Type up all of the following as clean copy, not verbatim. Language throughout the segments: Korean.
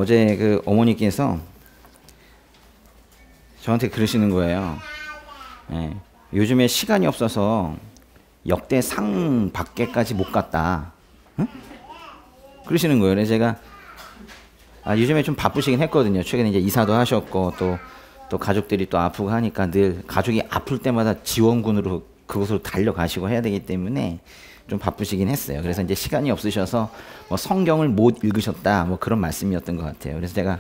어제 그 어머니께서 저한테 그러시는 거예요. 예, 요즘에 시간이 없어서 역대 상 밖에까지 못 갔다. 응? 그러시는 거예요. 그래서 제가 요즘에 좀 바쁘시긴 했거든요. 최근에 이제 이사도 하셨고 또 가족들이 또 아프고 하니까 늘 가족이 아플 때마다 지원군으로 그곳으로 달려가시고 해야 되기 때문에 좀 바쁘시긴 했어요. 그래서 이제 시간이 없으셔서 뭐 성경을 못 읽으셨다 뭐 그런 말씀이었던 것 같아요. 그래서 제가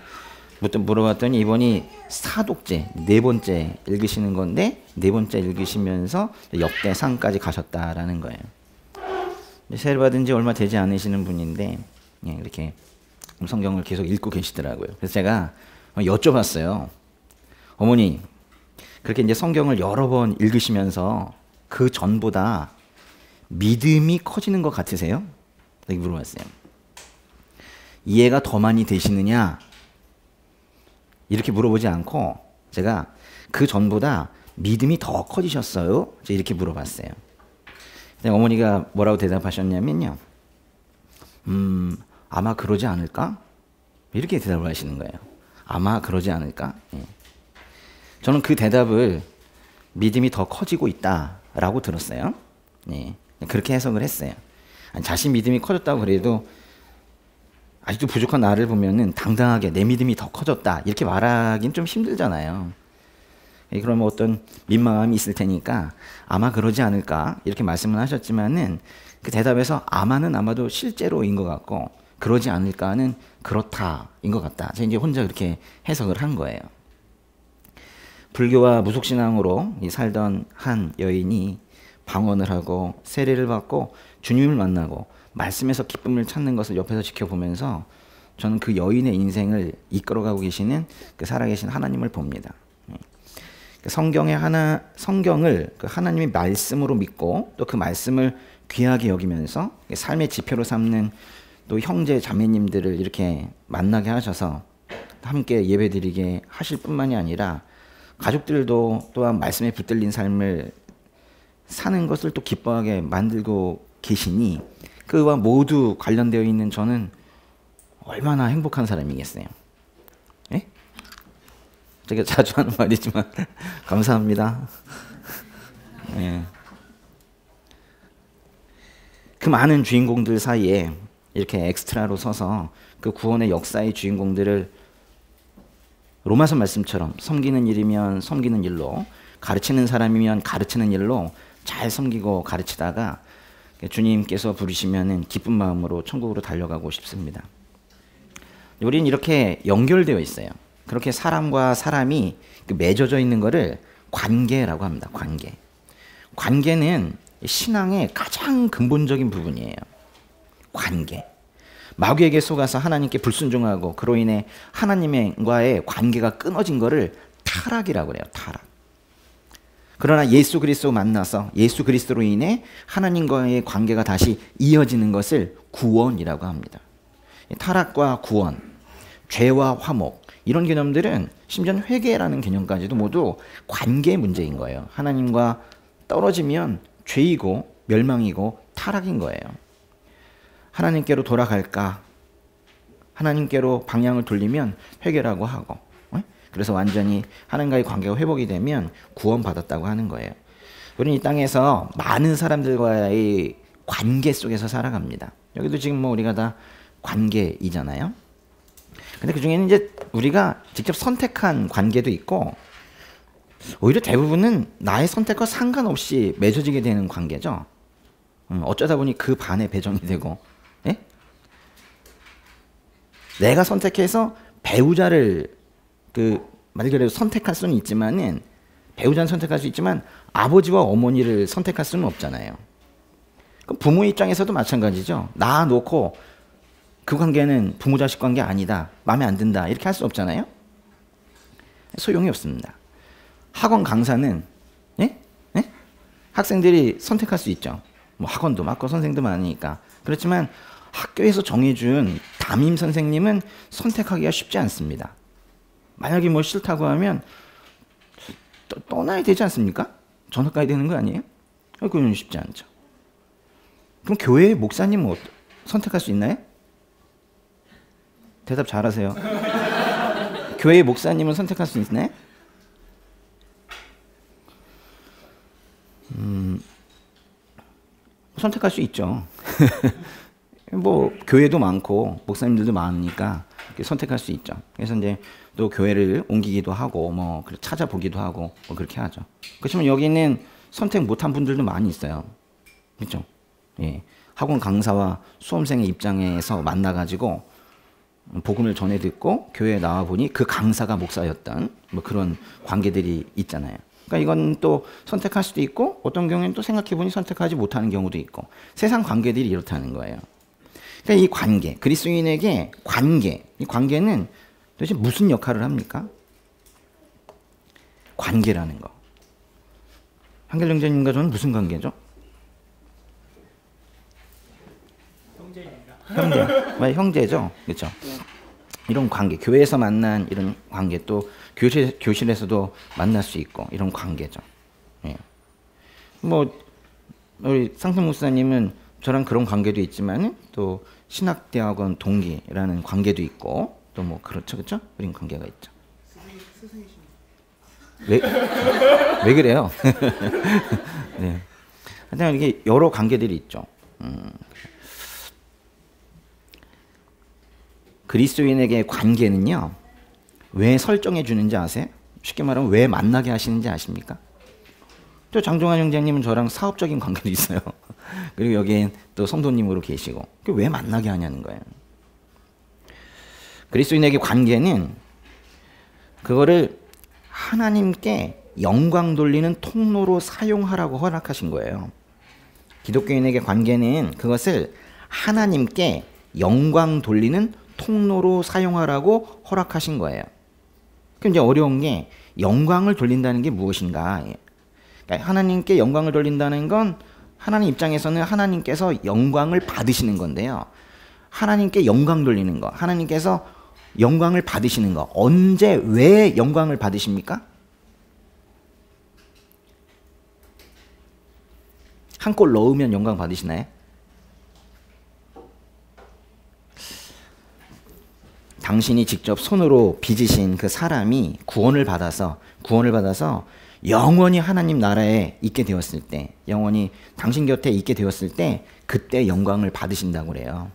물어봤더니 이번이 사독제 4번째 읽으시는 건데 4번째 읽으시면서 역대상까지 가셨다라는 거예요. 세례 받은 지 얼마 되지 않으시는 분인데 이렇게 성경을 계속 읽고 계시더라고요. 그래서 제가 여쭤봤어요. 어머니, 그렇게 이제 성경을 여러 번 읽으시면서 그 전보다 믿음이 커지는 것 같으세요? 이렇게 물어봤어요. 이해가 더 많이 되시느냐? 이렇게 물어보지 않고 제가 그 전보다 믿음이 더 커지셨어요? 이렇게 물어봤어요. 어머니가 뭐라고 대답하셨냐면요. 아마 그러지 않을까? 이렇게 대답을 하시는 거예요. 아마 그러지 않을까? 예. 저는 그 대답을 믿음이 더 커지고 있다라고 들었어요. 예. 그렇게 해석을 했어요. 자신 믿음이 커졌다고 그래도 아직도 부족한 나를 보면은 당당하게 내 믿음이 더 커졌다 이렇게 말하기는 좀 힘들잖아요. 그러면 어떤 민망함이 있을 테니까 아마 그러지 않을까 이렇게 말씀을 하셨지만은 그 대답에서 아마는 아마도 실제로인 것 같고 그러지 않을까는 그렇다인 것 같다. 제가 이제 혼자 그렇게 해석을 한 거예요. 불교와 무속신앙으로 살던 한 여인이 방언을 하고 세례를 받고 주님을 만나고 말씀에서 기쁨을 찾는 것을 옆에서 지켜보면서 저는 그 여인의 인생을 이끌어가고 계시는 그 살아계신 하나님을 봅니다. 성경을 그 하나님의 말씀으로 믿고 또 그 말씀을 귀하게 여기면서 삶의 지표로 삼는 또 형제 자매님들을 이렇게 만나게 하셔서 함께 예배드리게 하실 뿐만이 아니라 가족들도 또한 말씀에 붙들린 삶을 사는 것을 또 기뻐하게 만들고 계시니 그와 모두 관련되어 있는 저는 얼마나 행복한 사람이겠어요. 예? 제가 자주 하는 말이지만 감사합니다. 예. 그 많은 주인공들 사이에 이렇게 엑스트라로 서서 그 구원의 역사의 주인공들을 로마서 말씀처럼 섬기는 일이면 섬기는 일로, 가르치는 사람이면 가르치는 일로 잘 섬기고 가르치다가 주님께서 부르시면은 기쁜 마음으로 천국으로 달려가고 싶습니다. 우리는 이렇게 연결되어 있어요. 그렇게 사람과 사람이 맺어져 있는 것을 관계라고 합니다. 관계. 관계는 신앙의 가장 근본적인 부분이에요. 관계. 마귀에게 속아서 하나님께 불순종하고 그로 인해 하나님과의 관계가 끊어진 것을 타락이라고 그래요. 타락. 그러나 예수 그리스도 만나서 예수 그리스도로 인해 하나님과의 관계가 다시 이어지는 것을 구원이라고 합니다. 타락과 구원, 죄와 화목 이런 개념들은 심지어 회개라는 개념까지도 모두 관계 문제인 거예요. 하나님과 떨어지면 죄이고 멸망이고 타락인 거예요. 하나님께로 돌아갈까? 하나님께로 방향을 돌리면 회개라고 하고, 그래서 완전히 하나님과의 관계가 회복이 되면 구원받았다고 하는 거예요. 우리는 이 땅에서 많은 사람들과의 관계 속에서 살아갑니다. 여기도 지금 뭐 우리가 다 관계이잖아요. 근데 그 중에는 이제 우리가 직접 선택한 관계도 있고, 오히려 대부분은 나의 선택과 상관없이 맺어지게 되는 관계죠. 어쩌다 보니 그 반에 배정이 되고, 예? 내가 선택해서 배우자를 말 그대로 선택할 수는 있지만은 배우자는 선택할 수 있지만 아버지와 어머니를 선택할 수는 없잖아요. 그럼 부모 입장에서도 마찬가지죠. 나 놓고 그 관계는 부모 자식 관계 아니다, 마음에 안 든다 이렇게 할 수 없잖아요. 소용이 없습니다. 학원 강사는 예? 예? 학생들이 선택할 수 있죠. 뭐 학원도 많고 선생도 많으니까. 그렇지만 학교에서 정해준 담임 선생님은 선택하기가 쉽지 않습니다. 만약에 뭐 싫다고 하면 떠나야 되지 않습니까? 전학 가야 되는 거 아니에요? 그건 쉽지 않죠. 그럼 교회의 목사님은 선택할 수 있나요? 대답 잘하세요. 교회 목사님은 선택할 수 있네? 선택할 수 있죠. 뭐 교회도 많고 목사님들도 많으니까 선택할 수 있죠. 그래서 이제 또 교회를 옮기기도 하고 뭐 찾아보기도 하고 뭐 그렇게 하죠. 그렇지만 여기는 선택 못한 분들도 많이 있어요. 그렇죠? 예. 학원 강사와 수험생의 입장에서 만나가지고 복음을 전해 듣고 교회에 나와 보니 그 강사가 목사였던 뭐 그런 관계들이 있잖아요. 그러니까 이건 또 선택할 수도 있고 어떤 경우에는 또 생각해 보니 선택하지 못하는 경우도 있고 세상 관계들이 이렇다는 거예요. 그러니까 이 관계, 그리스도인에게 관계, 이 관계는 도대체 무슨 역할을 합니까? 관계라는 거. 한결정제님과 저는 무슨 관계죠? 형제, 형제죠, 그렇죠? 이런 관계, 교회에서 만난 이런 관계, 또 교실에서도 만날 수 있고 이런 관계죠. 예. 뭐 우리 상승 목사님은 저랑 그런 관계도 있지만 또 신학대학원 동기라는 관계도 있고 또 뭐 그렇죠, 그렇죠? 그런 관계가 있죠. 왜 그래요? 네. 하여튼 이게 여러 관계들이 있죠. 그리스도인에게 관계는요, 왜 설정해 주는지 아세요? 쉽게 말하면 왜 만나게 하시는지 아십니까? 또 장종환 형제님은 저랑 사업적인 관계도 있어요. 그리고 여기엔 또 성도님으로 계시고, 왜 만나게 하냐는 거예요. 그리스도인에게 관계는 그거를 하나님께 영광 돌리는 통로로 사용하라고 허락하신 거예요. 기독교인에게 관계는 그것을 하나님께 영광 돌리는 통로로 사용하라고 허락하신 거예요. 그럼 이제 어려운 게 영광을 돌린다는 게 무엇인가? 그러니까 하나님께 영광을 돌린다는 건 하나님 입장에서는 하나님께서 영광을 받으시는 건데요. 하나님께 영광 돌리는 거, 하나님께서 영광을 받으시는 거, 언제 왜 영광을 받으십니까? 한 골 넣으면 영광 받으시나요? 당신이 직접 손으로 빚으신 그 사람이 구원을 받아서 영원히 하나님 나라에 있게 되었을 때, 영원히 당신 곁에 있게 되었을 때 그때 영광을 받으신다고 그래요.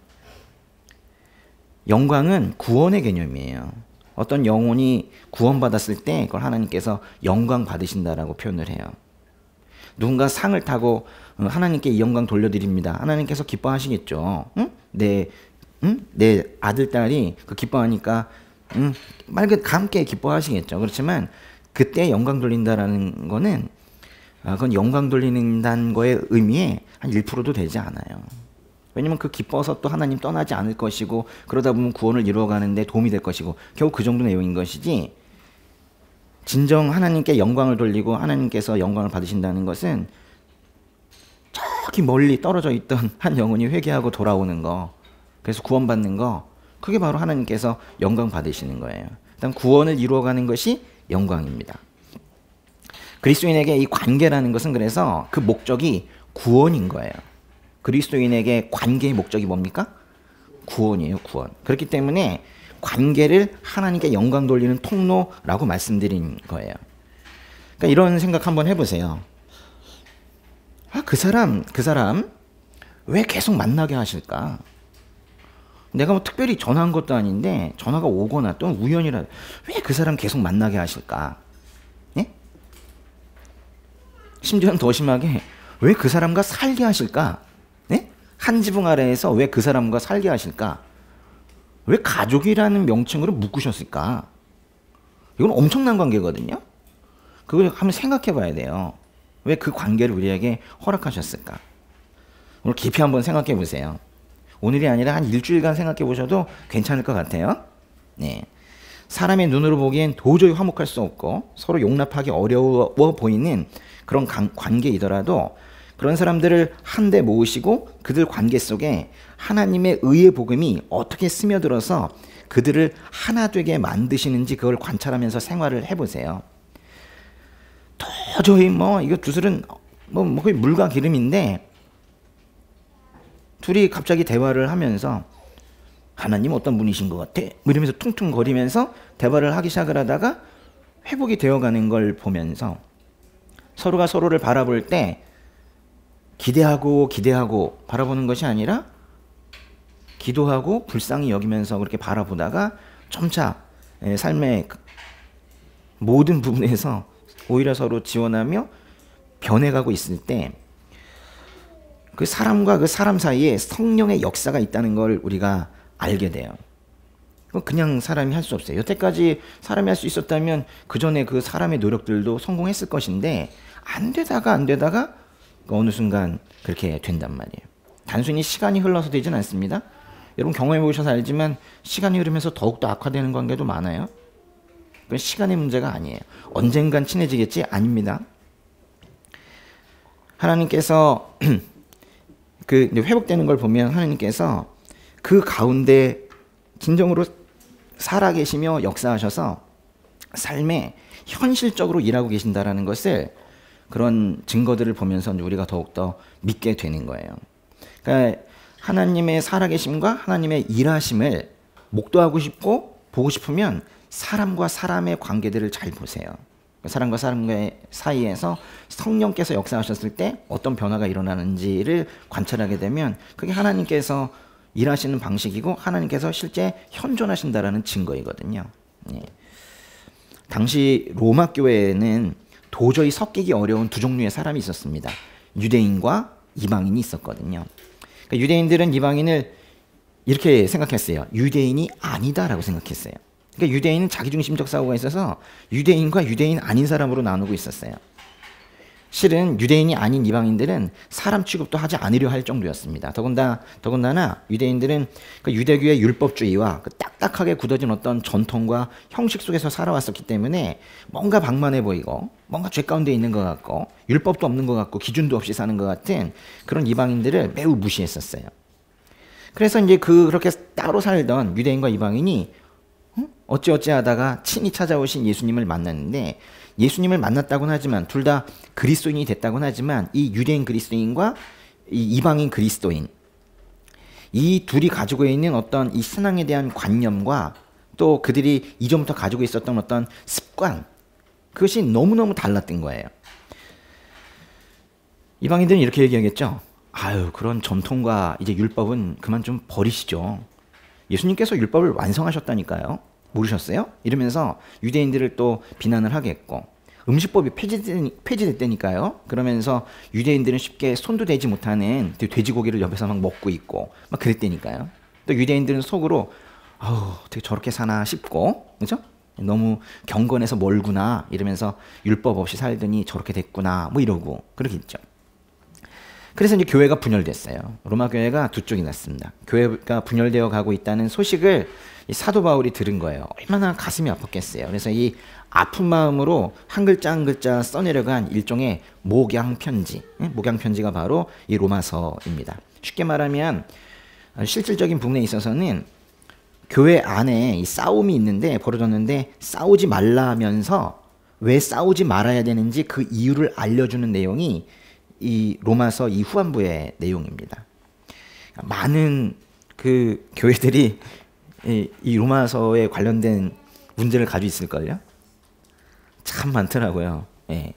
영광은 구원의 개념이에요. 어떤 영혼이 구원받았을 때 그걸 하나님께서 영광 받으신다라고 표현을 해요. 누군가 상을 타고 하나님께 이 영광 돌려드립니다. 하나님께서 기뻐하시겠죠. 응? 내 아들, 딸이 그 기뻐하니까 함께 기뻐하시겠죠. 그렇지만 그때 영광 돌린다라는 거는 그건 영광 돌리는다는 거의 의미에 한 1%도 되지 않아요. 왜냐면 그 기뻐서 또 하나님 떠나지 않을 것이고 그러다 보면 구원을 이루어가는데 도움이 될 것이고 겨우 그 정도 내용인 것이지, 진정 하나님께 영광을 돌리고 하나님께서 영광을 받으신다는 것은 저기 멀리 떨어져 있던 한 영혼이 회개하고 돌아오는 거, 그래서 구원받는 거, 그게 바로 하나님께서 영광 받으시는 거예요. 일단 구원을 이루어가는 것이 영광입니다. 그리스도인에게 이 관계라는 것은 그래서 그 목적이 구원인 거예요. 그리스도인에게 관계의 목적이 뭡니까? 구원이에요, 구원. 그렇기 때문에 관계를 하나님께 영광 돌리는 통로라고 말씀드린 거예요. 그러니까 이런 생각 한번 해보세요. 그 사람 왜 계속 만나게 하실까? 내가 뭐 특별히 전화한 것도 아닌데 전화가 오거나 또는 우연이라 왜 그 사람 계속 만나게 하실까? 예? 심지어는 더 심하게 왜 그 사람과 살게 하실까? 예? 한 지붕 아래에서 왜 그 사람과 살게 하실까? 왜 가족이라는 명칭으로 묶으셨을까? 이건 엄청난 관계거든요. 그걸 한번 생각해 봐야 돼요. 왜 그 관계를 우리에게 허락하셨을까? 오늘 깊이 한번 생각해 보세요. 오늘이 아니라 한 일주일간 생각해 보셔도 괜찮을 것 같아요. 네. 사람의 눈으로 보기엔 도저히 화목할 수 없고 서로 용납하기 어려워 보이는 그런 관계이더라도 그런 사람들을 한데 모으시고 그들 관계 속에 하나님의 의의 복음이 어떻게 스며들어서 그들을 하나 되게 만드시는지 그걸 관찰하면서 생활을 해보세요. 도저히 이거 주술은 거의 물과 기름인데 둘이 갑자기 대화를 하면서 하나님 어떤 분이신 것 같아? 뭐 이러면서 퉁퉁거리면서 대화를 하기 시작을 하다가 회복이 되어가는 걸 보면서 서로가 서로를 바라볼 때 기대하고 바라보는 것이 아니라 기도하고 불쌍히 여기면서 그렇게 바라보다가 점차 삶의 모든 부분에서 오히려 서로 지원하며 변해가고 있을 때 그 사람과 그 사람 사이에 성령의 역사가 있다는 걸 우리가 알게 돼요. 그냥 사람이 할 수 없어요. 여태까지 사람이 할 수 있었다면 그 전에 그 사람의 노력들도 성공했을 것인데 안 되다가 어느 순간 그렇게 된단 말이에요. 단순히 시간이 흘러서 되진 않습니다. 여러분 경험해 보셔서 알지만 시간이 흐르면서 더욱더 악화되는 관계도 많아요. 그건 시간의 문제가 아니에요. 언젠간 친해지겠지? 아닙니다. 하나님께서 그 회복되는 걸 보면 하나님께서 그 가운데 진정으로 살아계시며 역사하셔서 삶에 현실적으로 일하고 계신다라는 것을 그런 증거들을 보면서 우리가 더욱더 믿게 되는 거예요. 그러니까 하나님의 살아계심과 하나님의 일하심을 목도하고 싶고 보고 싶으면 사람과 사람의 관계들을 잘 보세요. 사람과 사람과의 사이에서 성령께서 역사하셨을 때 어떤 변화가 일어나는지를 관찰하게 되면 그게 하나님께서 일하시는 방식이고 하나님께서 실제 현존하신다라는 증거이거든요. 예. 당시 로마 교회에는 도저히 섞이기 어려운 두 종류의 사람이 있었습니다. 유대인과 이방인이 있었거든요. 그러니까 유대인들은 이방인을 이렇게 생각했어요. 유대인이 아니다라고 생각했어요. 그러니까 유대인은 자기중심적 사고가 있어서 유대인과 유대인 아닌 사람으로 나누고 있었어요. 실은 유대인이 아닌 이방인들은 사람 취급도 하지 않으려 할 정도였습니다. 더군다나 유대인들은 그 유대교의 율법주의와 그 딱딱하게 굳어진 어떤 전통과 형식 속에서 살아왔었기 때문에 뭔가 방만해 보이고 뭔가 죄 가운데 있는 것 같고 율법도 없는 것 같고 기준도 없이 사는 것 같은 그런 이방인들을 매우 무시했었어요. 그래서 이제 그렇게 따로 살던 유대인과 이방인이 어찌어찌 하다가 친히 찾아오신 예수님을 만났는데 예수님을 만났다고는 하지만 둘 다 그리스도인이 됐다고는 하지만 이 유대인 그리스도인과 이 이방인 그리스도인 이 둘이 가지고 있는 어떤 이 신앙에 대한 관념과 또 그들이 이전부터 가지고 있었던 어떤 습관 그것이 너무너무 달랐던 거예요. 이방인들은 이렇게 얘기하겠죠. 아유 그런 전통과 이제 율법은 그만 좀 버리시죠. 예수님께서 율법을 완성하셨다니까요. 모르셨어요? 이러면서 유대인들을 또 비난을 하겠고 음식법이 폐지됐다니까요. 그러면서 유대인들은 쉽게 손도 대지 못하는 돼지고기를 옆에서 막 먹고 있고 막 그랬다니까요. 또 유대인들은 속으로 아우 어떻게 저렇게 사나 싶고 그죠? 너무 경건해서 멀구나 이러면서 율법 없이 살더니 저렇게 됐구나 뭐 이러고 그러겠죠. 그래서 이제 교회가 분열됐어요. 로마 교회가 두 쪽이 났습니다. 교회가 분열되어 가고 있다는 소식을 이 사도 바울이 들은 거예요. 얼마나 가슴이 아팠겠어요. 그래서 이 아픈 마음으로 한 글자 한 글자 써내려간 일종의 목양 편지. 목양 편지가 바로 이 로마서입니다. 쉽게 말하면 실질적인 부분에 있어서는 교회 안에 이 싸움이 있는데 벌어졌는데 싸우지 말라면서 왜 싸우지 말아야 되는지 그 이유를 알려주는 내용이 이 로마서 이 후반부의 내용입니다. 많은 그 교회들이 이 로마서에 관련된 문제를 가지고 있을걸요. 참 많더라고요. 예.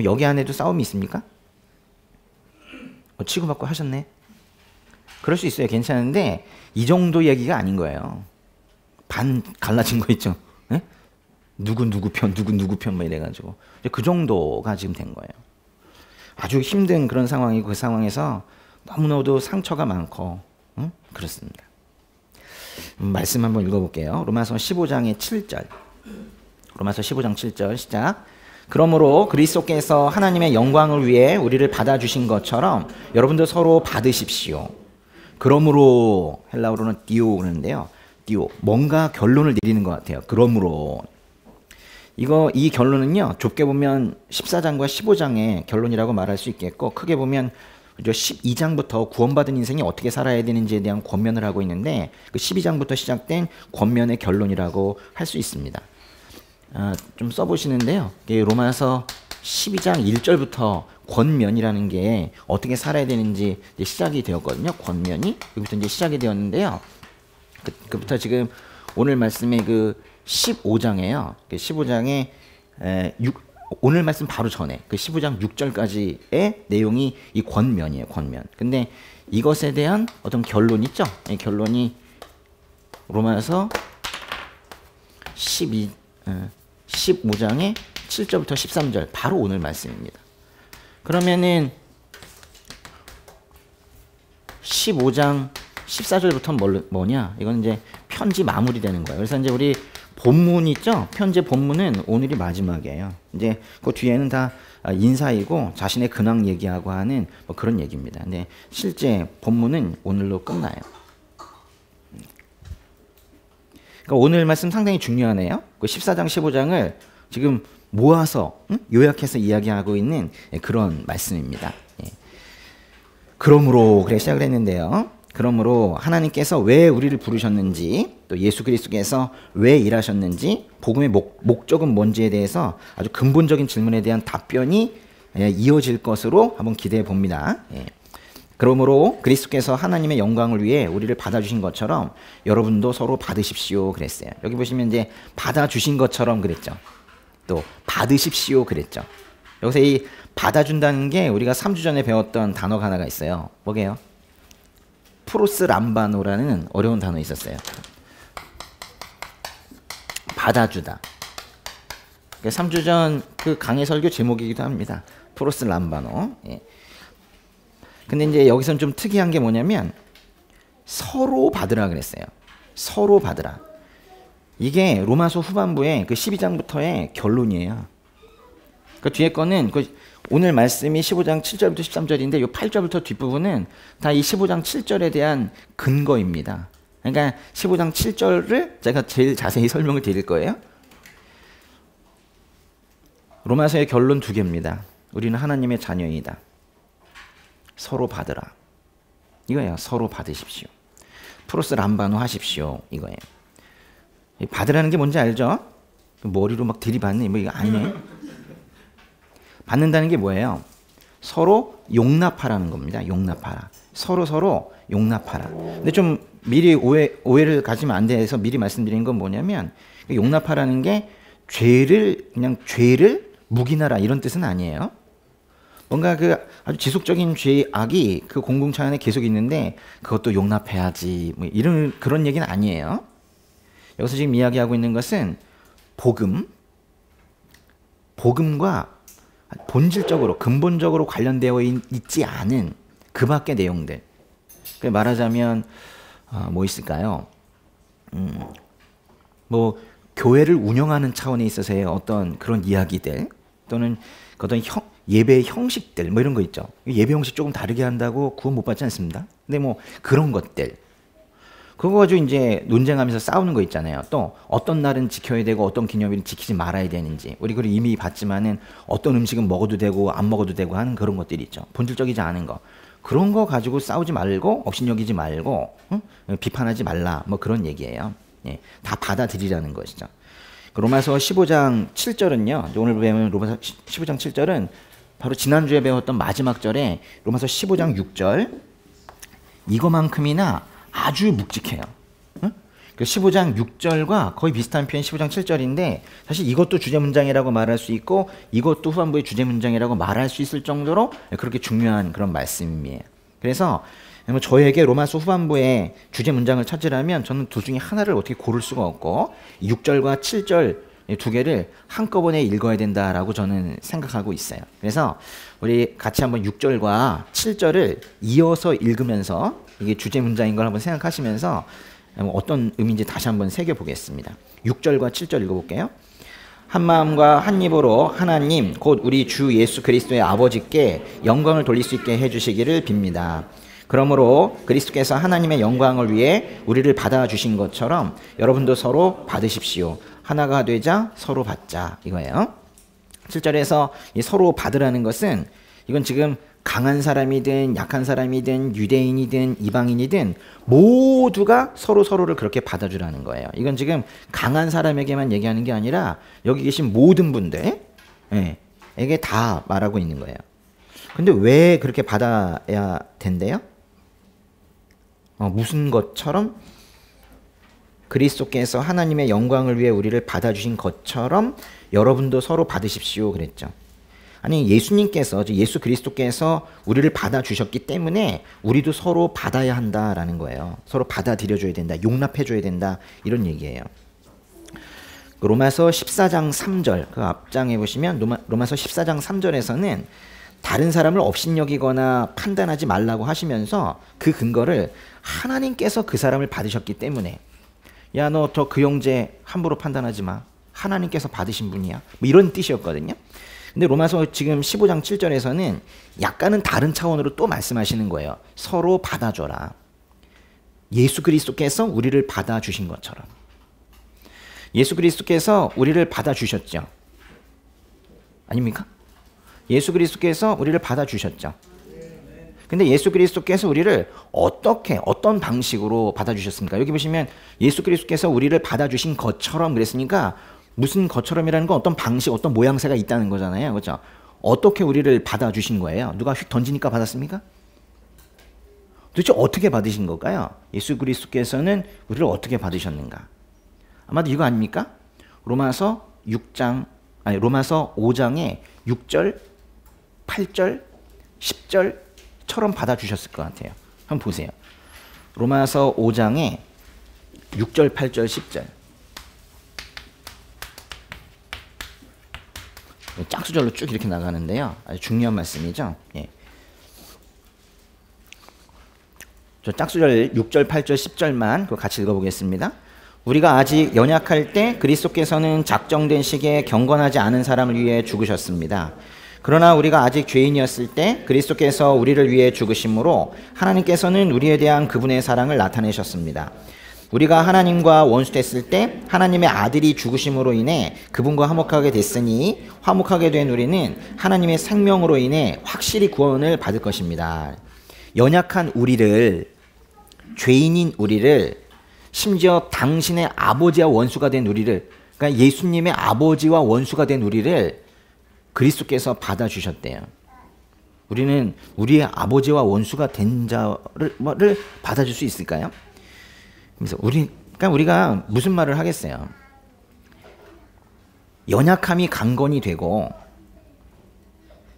여기 안에도 싸움이 있습니까? 치고받고 하셨네. 그럴 수 있어요. 괜찮은데 이 정도 얘기가 아닌 거예요. 반 갈라진 거 있죠. 예? 누구 편 뭐 이래가지고 그 정도가 지금 된 거예요. 아주 힘든 그런 상황이고 그 상황에서 너무나도 상처가 많고 그렇습니다. 말씀 한번 읽어볼게요. 로마서 15장의 7절. 로마서 15장 7절 시작. 그러므로 그리스도께서 하나님의 영광을 위해 우리를 받아주신 것처럼 여러분도 서로 받으십시오. 그러므로 헬라어로는 디오 그러는데요. 디오 뭔가 결론을 내리는 것 같아요. 그러므로 이 결론은요 좁게 보면 14장과 15장의 결론이라고 말할 수 있겠고 크게 보면 12장부터 구원받은 인생이 어떻게 살아야 되는지에 대한 권면을 하고 있는데 그 12장부터 시작된 권면의 결론이라고 할 수 있습니다. 좀 써보시는데요. 로마서 12장 1절부터 권면이라는 게 어떻게 살아야 되는지 이제 시작이 되었거든요. 권면이 여기부터 이제 시작이 되었는데요. 그부터 지금 오늘 말씀의 그 15장에요. 15장에 오늘 말씀 바로 전에 그 15장 6절까지의 내용이 이 권면이에요. 권면. 근데 이것에 대한 어떤 결론 있죠? 결론이 로마서 15장의 7절부터 13절 바로 오늘 말씀입니다. 그러면은 15장 14절부터 뭐냐? 이건 이제 편지 마무리되는 거예요. 그래서 이제 우리 본문 있죠? 편지 본문은 오늘이 마지막이에요. 이제 그 뒤에는 다 인사이고 자신의 근황 얘기하고 하는 뭐 그런 얘기입니다. 근데 실제 본문은 오늘로 끝나요. 그러니까 오늘 말씀 상당히 중요하네요. 그 14장, 15장을 지금 모아서 요약해서 이야기하고 있는 그런 말씀입니다. 그러므로 그래 시작을 했는데요. 그러므로 하나님께서 왜 우리를 부르셨는지 또 예수 그리스도께서 왜 일하셨는지 복음의 목적은 뭔지에 대해서 아주 근본적인 질문에 대한 답변이 이어질 것으로 한번 기대해 봅니다. 그러므로 그리스도께서 하나님의 영광을 위해 우리를 받아주신 것처럼 여러분도 서로 받으십시오 그랬어요. 여기 보시면 이제 받아주신 것처럼 그랬죠. 또 받으십시오 그랬죠. 여기서 이 받아준다는 게 우리가 3주 전에 배웠던 단어가 하나가 있어요. 뭐게요? 프로스 람바노라는 어려운 단어 있었어요. 받아주다. 3주 전 그 강의 설교 제목이기도 합니다. 프로스 람바노. 근데 이제 여기서는 좀 특이한 게 뭐냐면 서로 받으라 그랬어요. 서로 받으라. 이게 로마서 후반부에 그 12장부터의 결론이에요. 그 뒤에 거는 오늘 말씀이 15장 7절부터 13절인데 이 8절부터 뒷부분은 다 이 15장 7절에 대한 근거입니다. 그러니까 15장 7절을 제가 제일 자세히 설명을 드릴 거예요. 로마서의 결론 두 개입니다. 우리는 하나님의 자녀이다. 서로 받으라. 이거예요. 서로 받으십시오. 프로스 람바노 하십시오. 이거예요. 받으라는 게 뭔지 알죠? 머리로 막 들이받는 뭐 이거 아니에요. 받는다는 게 뭐예요? 서로 용납하라는 겁니다. 용납하라. 서로 용납하라. 근데 좀 미리 오해를 가지면 안 돼서 미리 말씀드리는 건 뭐냐면 용납하라는 게 그냥 죄를 묵인하라 이런 뜻은 아니에요. 뭔가 그 아주 지속적인 죄 악이 그 공동체 안에 계속 있는데 그것도 용납해야지 뭐 이런 그런 얘기는 아니에요. 여기서 지금 이야기하고 있는 것은 복음과 본질적으로 근본적으로 관련되어 있지 않은 그 밖의 내용들. 말하자면 뭐 있을까요? 뭐 교회를 운영하는 차원에 있어서의 어떤 그런 이야기들 또는 어떤 예배의 형식들 뭐 이런 거 있죠. 예배 형식 조금 다르게 한다고 구원 못 받지 않습니다. 근데 뭐 그런 것들 그거 가지고 이제 논쟁하면서 싸우는 거 있잖아요. 또 어떤 날은 지켜야 되고 어떤 기념일은 지키지 말아야 되는지 우리 그걸 이미 봤지만은 어떤 음식은 먹어도 되고 안 먹어도 되고 하는 그런 것들이 있죠. 본질적이지 않은 거 그런 거 가지고 싸우지 말고 업신여기지 말고 비판하지 말라 뭐 그런 얘기예요. 다 받아들이라는 것이죠. 로마서 15장 7절은요. 오늘 배우는 로마서 15장 7절은 바로 지난주에 배웠던 마지막 절에 로마서 15장 6절 이거만큼이나 아주 묵직해요. 그 15장 6절과 거의 비슷한 표현 15장 7절인데 사실 이것도 주제 문장이라고 말할 수 있고 이것도 후반부의 주제 문장이라고 말할 수 있을 정도로 그렇게 중요한 그런 말씀이에요. 그래서 저에게 로마서 후반부의 주제 문장을 찾으라면 저는 둘 중에 하나를 어떻게 고를 수가 없고 6절과 7절 두 개를 한꺼번에 읽어야 된다라고 저는 생각하고 있어요. 그래서 우리 같이 한번 6절과 7절을 이어서 읽으면서 이게 주제 문장인 걸 한번 생각하시면서 어떤 의미인지 다시 한번 새겨보겠습니다. 6절과 7절 읽어볼게요. 한 마음과 한 입으로 하나님 곧 우리 주 예수 그리스도의 아버지께 영광을 돌릴 수 있게 해주시기를 빕니다. 그러므로 그리스도께서 하나님의 영광을 위해 우리를 받아주신 것처럼 여러분도 서로 받으십시오. 하나가 되자 서로 받자 이거예요. 7절에서 이 서로 받으라는 것은 이건 지금 강한 사람이든 약한 사람이든 유대인이든 이방인이든 모두가 서로를 그렇게 받아주라는 거예요. 이건 지금 강한 사람에게만 얘기하는 게 아니라 여기 계신 모든 분들에게 다 말하고 있는 거예요. 근데 왜 그렇게 받아야 된대요? 무슨 것처럼? 그리스도께서 하나님의 영광을 위해 우리를 받아주신 것처럼 여러분도 서로 받으십시오 그랬죠. 아니 예수님께서, 예수 그리스도께서 우리를 받아주셨기 때문에 우리도 서로 받아야 한다라는 거예요. 서로 받아들여줘야 된다, 용납해줘야 된다, 이런 얘기예요. 로마서 14장 3절 그 앞장에 보시면 로마서 14장 3절에서는 다른 사람을 업신여기거나 판단하지 말라고 하시면서 그 근거를 하나님께서 그 사람을 받으셨기 때문에, 야 너 저 그 형제 함부로 판단하지 마, 하나님께서 받으신 분이야, 뭐 이런 뜻이었거든요. 근데 로마서 지금 15장 7절에서는 약간은 다른 차원으로 또 말씀하시는 거예요. 서로 받아줘라. 예수 그리스도께서 우리를 받아주신 것처럼. 예수 그리스도께서 우리를 받아주셨죠. 아닙니까? 예수 그리스도께서 우리를 받아주셨죠. 근데 예수 그리스도께서 우리를 어떤 방식으로 받아주셨습니까? 여기 보시면 예수 그리스도께서 우리를 받아주신 것처럼 그랬으니까 무슨 것처럼이라는 건 어떤 방식, 어떤 모양새가 있다는 거잖아요. 그렇죠? 어떻게 우리를 받아주신 거예요? 누가 휙 던지니까 받았습니까? 도대체 어떻게 받으신 걸까요? 예수 그리스도께서는 우리를 어떻게 받으셨는가? 아마도 이거 아닙니까? 로마서 5장에 6절, 8절, 10절처럼 받아주셨을 것 같아요. 한번 보세요. 로마서 5장에 6절, 8절, 10절. 짝수절로 쭉 이렇게 나가는데요. 아주 중요한 말씀이죠. 예. 저 짝수절 6절, 8절, 10절만 그거 같이 읽어보겠습니다. 우리가 아직 연약할 때 그리스도께서는 작정된 시기에 경건하지 않은 사람을 위해 죽으셨습니다. 그러나 우리가 아직 죄인이었을 때 그리스도께서 우리를 위해 죽으심으로 하나님께서는 우리에 대한 그분의 사랑을 나타내셨습니다. 우리가 하나님과 원수됐을 때 하나님의 아들이 죽으심으로 인해 그분과 화목하게 됐으니 화목하게 된 우리는 하나님의 생명으로 인해 확실히 구원을 받을 것입니다. 연약한 우리를, 죄인인 우리를, 심지어 당신의 아버지와 원수가 된 우리를, 그러니까 예수님의 아버지와 원수가 된 우리를 그리스도께서 받아주셨대요. 우리는 우리의 아버지와 원수가 된 자를 받아줄 수 있을까요? 그래서 그러니까 우리가 무슨 말을 하겠어요? 연약함이 강건이 되고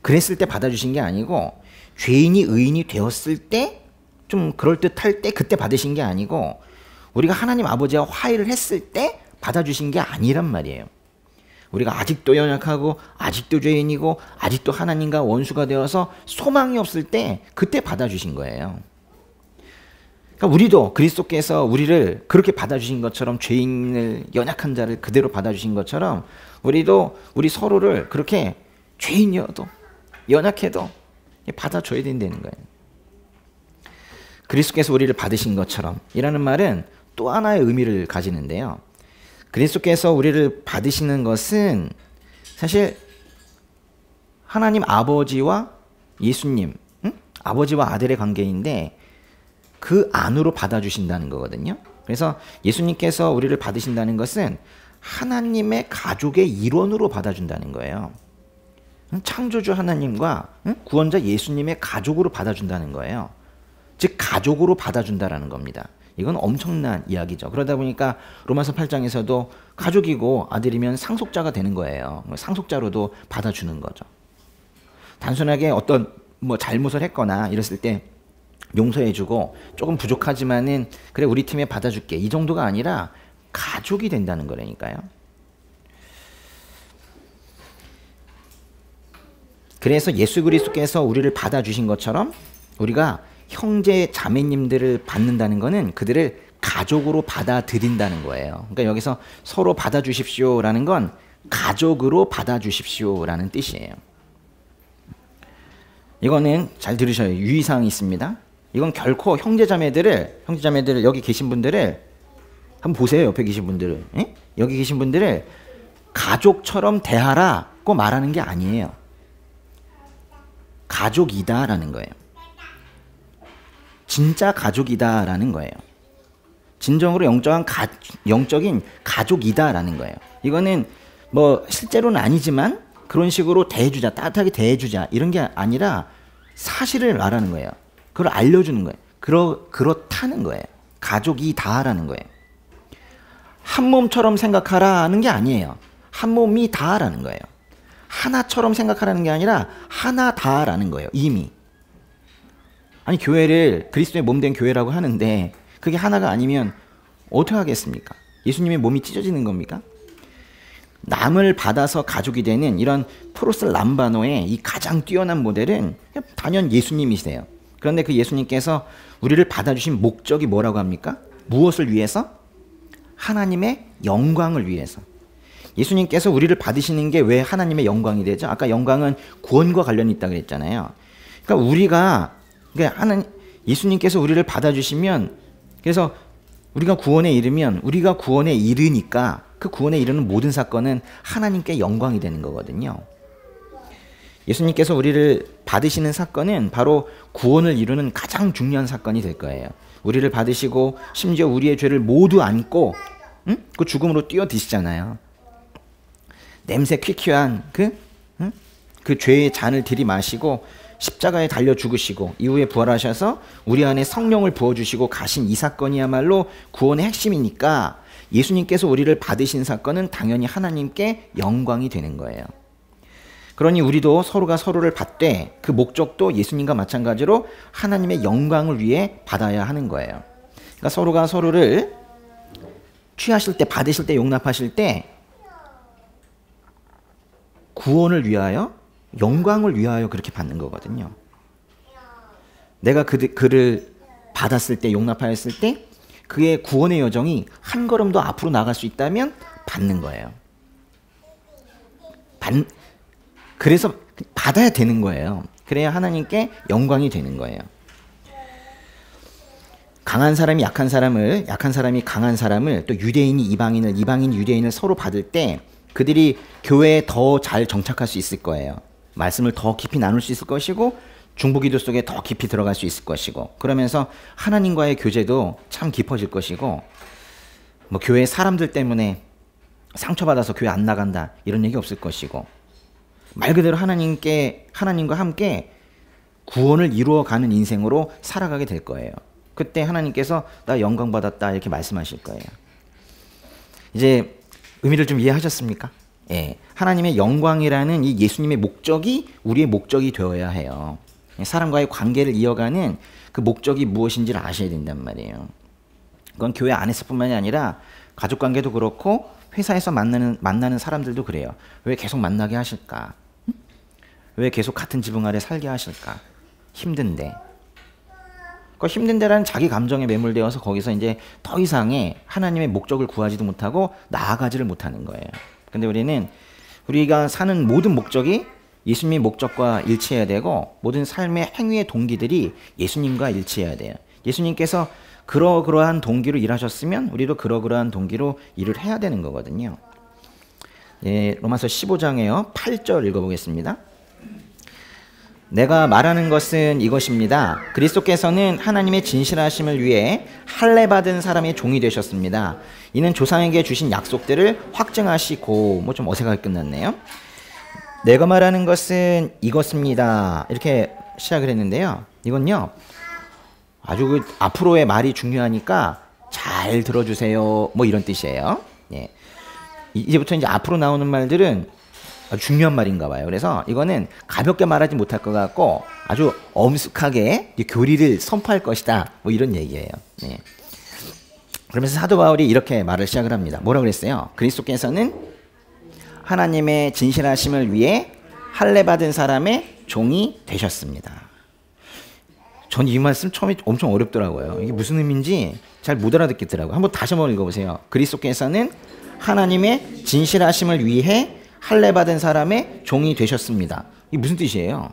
그랬을 때 받아주신 게 아니고, 죄인이 의인이 되었을 때 좀 그럴듯할 때 그때 받으신 게 아니고, 우리가 하나님 아버지와 화해를 했을 때 받아주신 게 아니란 말이에요. 우리가 아직도 연약하고 아직도 죄인이고 아직도 하나님과 원수가 되어서 소망이 없을 때 그때 받아주신 거예요. 그러니까 우리도 그리스도께서 우리를 그렇게 받아주신 것처럼, 죄인을, 연약한 자를 그대로 받아주신 것처럼 우리도 우리 서로를 그렇게 죄인이어도 연약해도 받아줘야 된다는 거예요. 그리스도께서 우리를 받으신 것처럼 이라는 말은 또 하나의 의미를 가지는데요. 그리스도께서 우리를 받으시는 것은 사실 하나님 아버지와 예수님, 아버지와 아들의 관계인데 그 안으로 받아주신다는 거거든요. 그래서 예수님께서 우리를 받으신다는 것은 하나님의 가족의 일원으로 받아준다는 거예요. 창조주 하나님과 구원자 예수님의 가족으로 받아준다는 거예요. 즉 가족으로 받아준다라는 겁니다. 이건 엄청난 이야기죠. 그러다 보니까 로마서 8장에서도 가족이고 아들이면 상속자가 되는 거예요. 상속자로도 받아주는 거죠. 단순하게 어떤 잘못을 했거나 이랬을 때 용서해주고 조금 부족하지만은 그래 우리 팀에 받아줄게, 이 정도가 아니라 가족이 된다는 거라니까요. 그래서 예수 그리스도께서 우리를 받아주신 것처럼 우리가 형제 자매님들을 받는다는 거는 그들을 가족으로 받아들인다는 거예요. 그러니까 여기서 서로 받아주십시오라는 건 가족으로 받아주십시오라는 뜻이에요. 이거는 잘 들으셔요. 유의사항이 있습니다. 이건 결코 형제자매들을 여기 계신 분들을 한번 보세요. 옆에 계신 분들을, 여기 계신 분들을 가족처럼 대하라고 말하는 게 아니에요. 가족이다라는 거예요. 진짜 가족이다라는 거예요. 진정으로 영적인 가족이다라는 거예요. 이거는 실제로는 아니지만 그런 식으로 대해주자, 따뜻하게 대해주자 이런 게 아니라 사실을 말하는 거예요. 그걸 알려주는 거예요. 그렇다는 거예요. 가족이다라는 거예요. 한 몸처럼 생각하라는 게 아니에요. 한 몸이다라는 거예요. 하나처럼 생각하라는 게 아니라 하나다라는 거예요. 이미. 아니 교회를 그리스도의 몸된 교회라고 하는데 그게 하나가 아니면 어떻게 하겠습니까? 예수님의 몸이 찢어지는 겁니까? 남을 받아서 가족이 되는 이런 프로스 람바노의 이 가장 뛰어난 모델은 단연 예수님이시세요. 그런데 그 예수님께서 우리를 받아주신 목적이 뭐라고 합니까? 무엇을 위해서? 하나님의 영광을 위해서. 예수님께서 우리를 받으시는 게 왜 하나님의 영광이 되죠? 아까 영광은 구원과 관련이 있다고 그랬잖아요. 그러니까 예수님께서 우리를 받아주시면, 그래서 우리가 구원에 이르면 우리가 구원에 이르니까 그 구원에 이르는 모든 사건은 하나님께 영광이 되는 거거든요. 예수님께서 우리를 받으시는 사건은 바로 구원을 이루는 가장 중요한 사건이 될 거예요. 우리를 받으시고 심지어 우리의 죄를 모두 안고 그 죽음으로 뛰어드시잖아요. 냄새 퀴퀴한 그 죄의 잔을 들이마시고 십자가에 달려 죽으시고 이후에 부활하셔서 우리 안에 성령을 부어주시고 가신 이 사건이야말로 구원의 핵심이니까 예수님께서 우리를 받으신 사건은 당연히 하나님께 영광이 되는 거예요. 그러니 우리도 서로가 서로를 받되 그 목적도 예수님과 마찬가지로 하나님의 영광을 위해 받아야 하는 거예요. 그러니까 서로가 서로를 취하실 때, 받으실 때, 용납하실 때 구원을 위하여, 영광을 위하여 그렇게 받는 거거든요. 내가 그를 받았을 때, 용납하였을 때 그의 구원의 여정이 한 걸음 더 앞으로 나갈 수 있다면 받는 거예요. 그래서 받아야 되는 거예요. 그래야 하나님께 영광이 되는 거예요. 강한 사람이 약한 사람을, 약한 사람이 강한 사람을, 또 유대인이 이방인을, 이방인이 유대인을 서로 받을 때 그들이 교회에 더 잘 정착할 수 있을 거예요. 말씀을 더 깊이 나눌 수 있을 것이고 중보기도 속에 더 깊이 들어갈 수 있을 것이고, 그러면서 하나님과의 교제도 참 깊어질 것이고, 뭐 교회 사람들 때문에 상처받아서 교회 안 나간다 이런 얘기 없을 것이고, 말 그대로 하나님과 함께 구원을 이루어가는 인생으로 살아가게 될 거예요. 그때 하나님께서 나 영광 받았다 이렇게 말씀하실 거예요. 이제 의미를 좀 이해하셨습니까? 예, 하나님의 영광이라는 이 예수님의 목적이 우리의 목적이 되어야 해요. 사람과의 관계를 이어가는 그 목적이 무엇인지를 아셔야 된단 말이에요. 그건 교회 안에서뿐만이 아니라 가족관계도 그렇고 회사에서 만나는 사람들도 그래요. 왜 계속 만나게 하실까? 왜 계속 같은 지붕 아래 살게 하실까? 힘든데. 그 힘든데라는 자기 감정에 매몰되어서 거기서 이제 더 이상의 하나님의 목적을 구하지도 못하고 나아가지를 못하는 거예요. 근데 우리가 사는 모든 목적이 예수님의 목적과 일치해야 되고, 모든 삶의 행위의 동기들이 예수님과 일치해야 돼요. 예수님께서 그러한 동기로 일하셨으면 우리도 그러한 동기로 일을 해야 되는 거거든요. 예, 로마서 15장에요. 8절 읽어보겠습니다. 내가 말하는 것은 이것입니다. 그리스도께서는 하나님의 진실하심을 위해 할례받은 사람의 종이 되셨습니다. 이는 조상에게 주신 약속들을 확증하시고, 뭐 좀 어색하게 끝났네요. 내가 말하는 것은 이것입니다. 이렇게 시작을 했는데요. 이건요, 아주 앞으로의 말이 중요하니까 잘 들어주세요. 뭐 이런 뜻이에요. 예. 이제부터 이제 앞으로 나오는 말들은 아주 중요한 말인가 봐요. 그래서 이거는 가볍게 말하지 못할 것 같고 아주 엄숙하게 교리를 선포할 것이다. 뭐 이런 얘기예요. 예. 그러면서 사도 바울이 이렇게 말을 시작을 합니다. 뭐라고 그랬어요? 그리스도께서는 하나님의 진실하심을 위해 할례받은 사람의 종이 되셨습니다. 전 이 말씀 처음에 엄청 어렵더라고요. 이게 무슨 의미인지 잘 못 알아듣겠더라고요. 한번 다시 한번 읽어보세요. 그리스도께서는 하나님의 진실하심을 위해 할례받은 사람의 종이 되셨습니다. 이게 무슨 뜻이에요?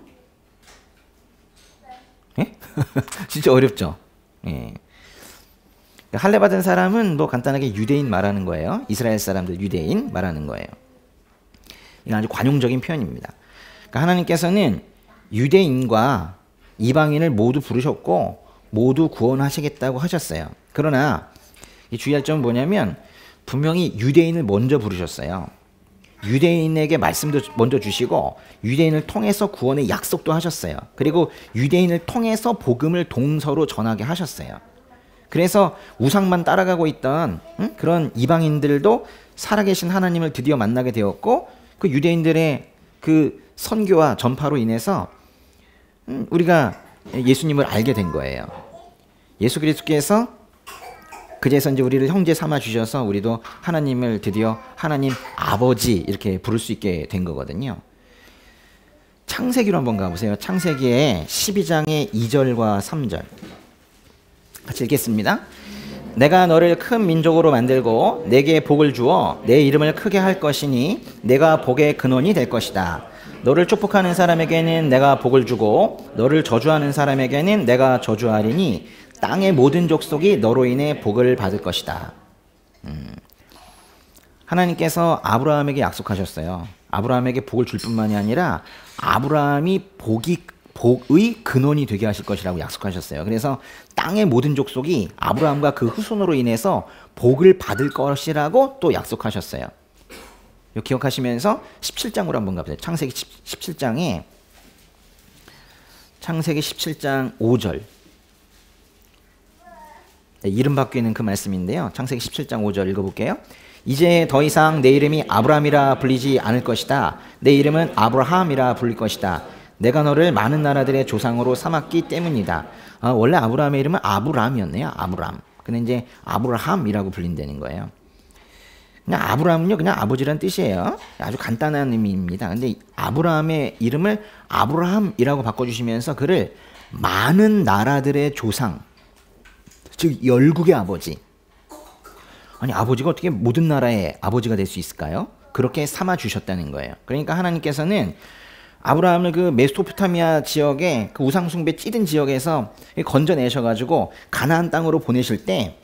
예? 진짜 어렵죠? 예. 할례받은 사람은 뭐 간단하게 유대인 말하는 거예요. 이스라엘 사람들 유대인 말하는 거예요. 이건 아주 관용적인 표현입니다. 그러니까 하나님께서는 유대인과 이방인을 모두 부르셨고 모두 구원하시겠다고 하셨어요. 그러나 이 주의할 점은 뭐냐면 분명히 유대인을 먼저 부르셨어요. 유대인에게 말씀도 먼저 주시고 유대인을 통해서 구원의 약속도 하셨어요. 그리고 유대인을 통해서 복음을 동서로 전하게 하셨어요. 그래서 우상만 따라가고 있던 그런 이방인들도 살아계신 하나님을 드디어 만나게 되었고, 그 유대인들의 그 선교와 전파로 인해서 우리가 예수님을 알게 된 거예요. 예수 그리스도께서 그제서 이제 우리를 형제 삼아 주셔서 우리도 하나님을 드디어 하나님 아버지 이렇게 부를 수 있게 된 거거든요. 창세기로 한번 가보세요. 창세기의 12장의 2절과 3절 같이 읽겠습니다. 내가 너를 큰 민족으로 만들고 내게 복을 주어 내 이름을 크게 할 것이니 내가 복의 근원이 될 것이다. 너를 축복하는 사람에게는 내가 복을 주고 너를 저주하는 사람에게는 내가 저주하리니 땅의 모든 족속이 너로 인해 복을 받을 것이다. 하나님께서 아브라함에게 약속하셨어요. 아브라함에게 복을 줄 뿐만이 아니라 아브라함이 복의 근원이 되게 하실 것이라고 약속하셨어요. 그래서 땅의 모든 족속이 아브라함과 그 후손으로 인해서 복을 받을 것이라고 또 약속하셨어요. 이거 기억하시면서 17장으로 한번 가보세요. 창세기 17장에 창세기 17장 5절. 네, 이름 바뀌는 그 말씀인데요. 창세기 17장 5절 읽어볼게요. 이제 더 이상 내 이름이 아브라함이라 불리지 않을 것이다. 내 이름은 아브라함이라 불릴 것이다. 내가 너를 많은 나라들의 조상으로 삼았기 때문이다. 원래 아브라함의 이름은 아브람이었네요. 아브람. 근데 이제 아브라함이라고 불린다는 거예요. 그냥 아브라함은요, 그냥 아버지란 뜻이에요. 아주 간단한 의미입니다. 근데 아브라함의 이름을 아브라함이라고 바꿔주시면서 그를 많은 나라들의 조상, 즉 열국의 아버지. 아니, 아버지가 어떻게 모든 나라의 아버지가 될 수 있을까요? 그렇게 삼아 주셨다는 거예요. 그러니까 하나님께서는 아브라함을 그 메소포타미아 지역에 그 우상숭배 찌든 지역에서 건져내셔가지고 가나안 땅으로 보내실 때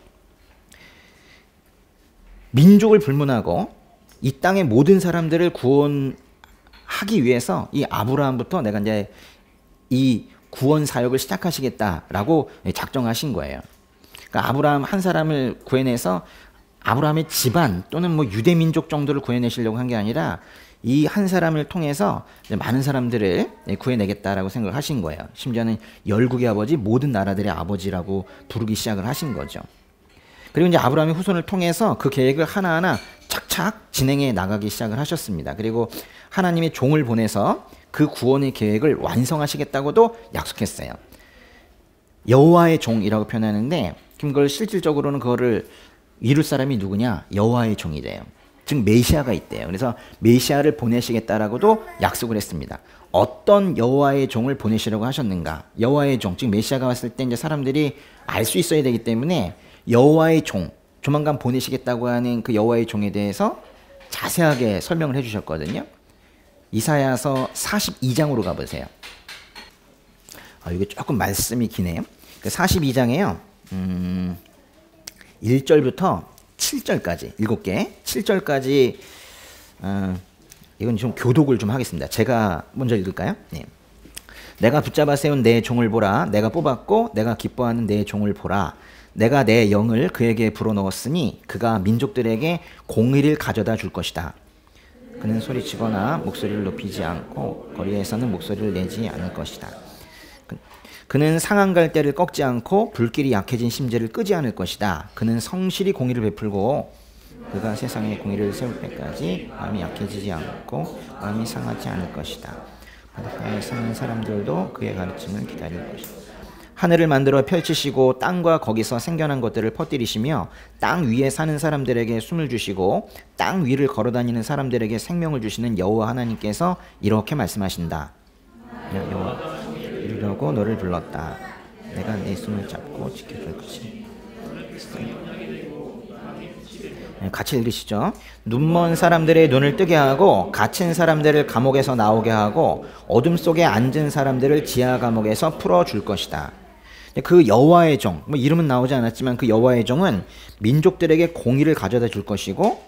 민족을 불문하고 이 땅의 모든 사람들을 구원하기 위해서 이 아브라함부터 내가 이제 이 구원 사역을 시작하시겠다라고 작정하신 거예요. 그러니까 아브라함 한 사람을 구해내서 아브라함의 집안 또는 뭐 유대 민족 정도를 구해내시려고 한 게 아니라 이 한 사람을 통해서 많은 사람들을 구해내겠다라고 생각하신 거예요. 심지어는 열국의 아버지, 모든 나라들의 아버지라고 부르기 시작을 하신 거죠. 그리고 이제 아브라함의 후손을 통해서 그 계획을 하나하나 착착 진행해 나가기 시작을 하셨습니다. 그리고 하나님의 종을 보내서 그 구원의 계획을 완성하시겠다고도 약속했어요. 여호와의 종이라고 표현하는데 그걸 실질적으로는 그거를 이룰 사람이 누구냐? 여호와의 종이래요. 즉 메시아가 있대요. 그래서 메시아를 보내시겠다라고도 약속을 했습니다. 어떤 여호와의 종을 보내시려고 하셨는가? 여호와의 종, 즉 메시아가 왔을 때 이제 사람들이 알 수 있어야 되기 때문에 여호와의 종, 조만간 보내시겠다고 하는 그 여호와의 종에 대해서 자세하게 설명을 해주셨거든요. 이사야서 42장으로 가보세요. 이게 조금 말씀이 기네요. 42장에요. 1절부터 7절까지 7개 7절까지 이건 좀 교독을 좀 하겠습니다. 제가 먼저 읽을까요? 네. 내가 붙잡아 세운 내 종을 보라. 내가 뽑았고 내가 기뻐하는 내 종을 보라. 내가 내 영을 그에게 불어넣었으니 그가 민족들에게 공의를 가져다 줄 것이다. 그는 소리치거나 목소리를 높이지 않고 거리에서는 목소리를 내지 않을 것이다. 그는 상한 갈대를 꺾지 않고 불길이 약해진 심지를 끄지 않을 것이다. 그는 성실히 공의를 베풀고 그가 세상에 공의를 세울 때까지 마음이 약해지지 않고 마음이 상하지 않을 것이다. 바닷가에 사는 사람들도 그의 가르침을 기다릴 것이다. 하늘을 만들어 펼치시고 땅과 거기서 생겨난 것들을 퍼뜨리시며 땅 위에 사는 사람들에게 숨을 주시고 땅 위를 걸어다니는 사람들에게 생명을 주시는 여호와 하나님께서 이렇게 말씀하신다. 여호와 이러고 너를 불렀다. 내가 내 손을 잡고 지켜줄 것이. 같이 읽으시죠. 눈먼 사람들의 눈을 뜨게 하고 갇힌 사람들을 감옥에서 나오게 하고 어둠 속에 앉은 사람들을 지하 감옥에서 풀어줄 것이다. 그 여호와의 종, 뭐 이름은 나오지 않았지만 그 여호와의 종은 민족들에게 공의를 가져다 줄 것이고,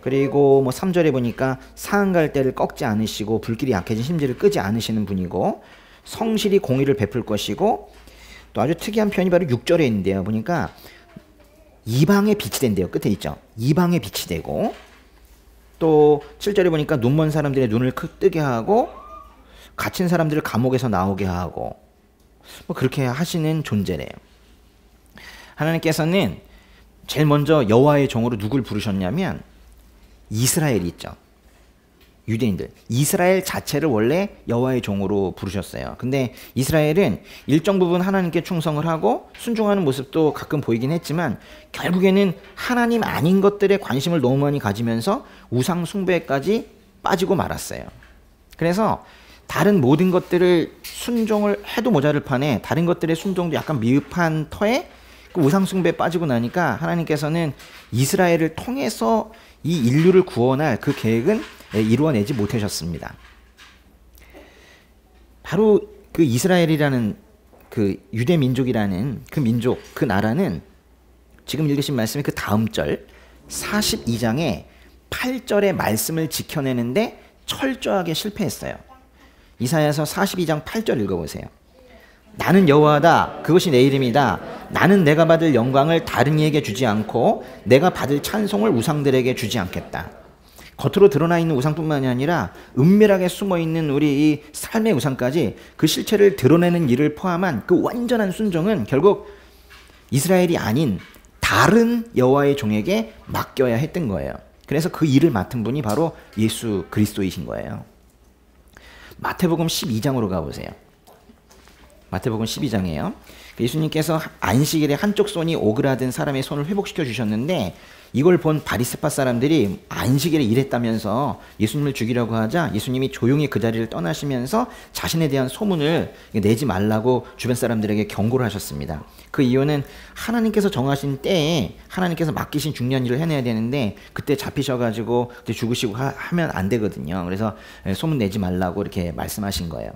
그리고 뭐 3절에 보니까 상한 갈대를 꺾지 않으시고 불길이 약해진 심지를 끄지 않으시는 분이고, 성실히 공의를 베풀 것이고, 또 아주 특이한 표현이 바로 6절에 있는데요. 보니까 이방의 빛이 된대요. 끝에 있죠. 이방의 빛이 되고, 또 7절에 보니까 눈먼 사람들의 눈을 뜨게 하고 갇힌 사람들을 감옥에서 나오게 하고 뭐 그렇게 하시는 존재래요. 하나님께서는 제일 먼저 여호와의 종으로 누굴 부르셨냐면 이스라엘이 있죠. 유대인들. 이스라엘 자체를 원래 여호와의 종으로 부르셨어요. 근데 이스라엘은 일정 부분 하나님께 충성을 하고 순종하는 모습도 가끔 보이긴 했지만 결국에는 하나님 아닌 것들에 관심을 너무 많이 가지면서 우상 숭배까지 빠지고 말았어요. 그래서 다른 모든 것들을 순종을 해도 모자를 판에 다른 것들의 순종도 약간 미흡한 터에 그 우상 숭배에 빠지고 나니까 하나님께서는 이스라엘을 통해서 이 인류를 구원할 그 계획은 이루어내지 못하셨습니다. 바로 그 이스라엘이라는 그 유대 민족이라는 그 민족, 그 나라는 지금 읽으신 말씀의 그 다음 절 42장에 8절의 말씀을 지켜내는데 철저하게 실패했어요. 이사야서 42장 8절 읽어보세요. 나는 여호와다. 그것이 내 이름이다. 나는 내가 받을 영광을 다른 이에게 주지 않고 내가 받을 찬송을 우상들에게 주지 않겠다. 겉으로 드러나 있는 우상뿐만이 아니라 은밀하게 숨어있는 우리 이 삶의 우상까지 그 실체를 드러내는 일을 포함한 그 완전한 순종은 결국 이스라엘이 아닌 다른 여호와의 종에게 맡겨야 했던 거예요. 그래서 그 일을 맡은 분이 바로 예수 그리스도이신 거예요. 마태복음 12장으로 가보세요. 마태복음 12장이에요. 예수님께서 안식일에 한쪽 손이 오그라든 사람의 손을 회복시켜 주셨는데 이걸 본 바리새파 사람들이 안식일에 일했다면서 예수님을 죽이려고 하자 예수님이 조용히 그 자리를 떠나시면서 자신에 대한 소문을 내지 말라고 주변 사람들에게 경고를 하셨습니다. 그 이유는 하나님께서 정하신 때에 하나님께서 맡기신 중요한 일을 해내야 되는데 그때 잡히셔가지고 그때 죽으시고 하면 안 되거든요. 그래서 소문 내지 말라고 이렇게 말씀하신 거예요.